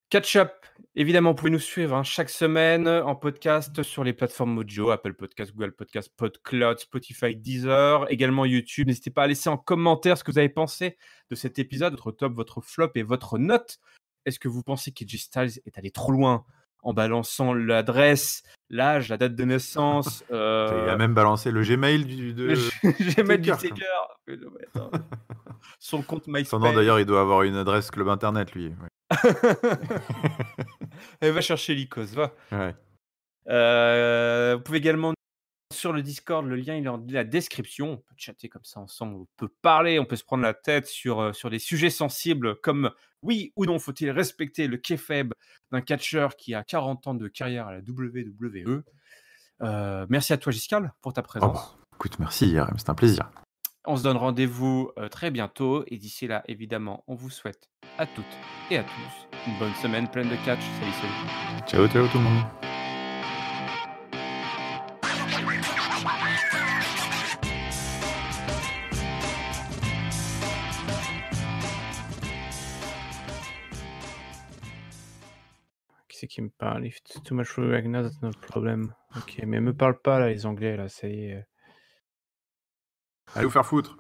Speaker 1: Catch up, évidemment, vous pouvez nous suivre, hein, chaque semaine en podcast sur les plateformes Mojo, Apple Podcast, Google Podcast, PodCloud, Spotify, Deezer, également YouTube. N'hésitez pas à laisser en commentaire ce que vous avez pensé de cet épisode, votre top, votre flop et votre note. Est-ce que vous pensez qu'AJ Styles est allé trop loin en balançant l'adresse, l'âge, la date de naissance,
Speaker 2: Il a même balancé le Gmail
Speaker 1: le
Speaker 2: de
Speaker 1: Gmail du
Speaker 2: Taker.
Speaker 1: Taker, mais non, mais attends, son compte
Speaker 2: Son nom,
Speaker 1: MySpace.
Speaker 2: d'ailleurs, il doit avoir une adresse club internet, lui. Ouais.
Speaker 1: Elle va chercher l'icos, va.
Speaker 2: Ouais.
Speaker 1: Vous pouvez également sur le Discord, le lien il est en la description. On peut chatter comme ça ensemble, on peut parler, on peut se prendre la tête sur des sujets sensibles comme oui ou non faut-il respecter le kayfabe d'un catcheur qui a 40 ans de carrière à la WWE. Merci à toi Giscard pour ta
Speaker 2: Oh
Speaker 1: présence.
Speaker 2: bah, écoute, merci IRM, c'est un plaisir.
Speaker 1: On se donne rendez-vous très bientôt et d'ici là, évidemment, on vous souhaite à toutes et à tous une bonne semaine pleine de catch. Salut, salut.
Speaker 2: Ciao, ciao tout le monde.
Speaker 1: Qui c'est qui me parle? If it's too much for you right now, that's no problem. Ok, mais me parle pas là, les Anglais là, ça y est.
Speaker 2: Allez vous faire foutre.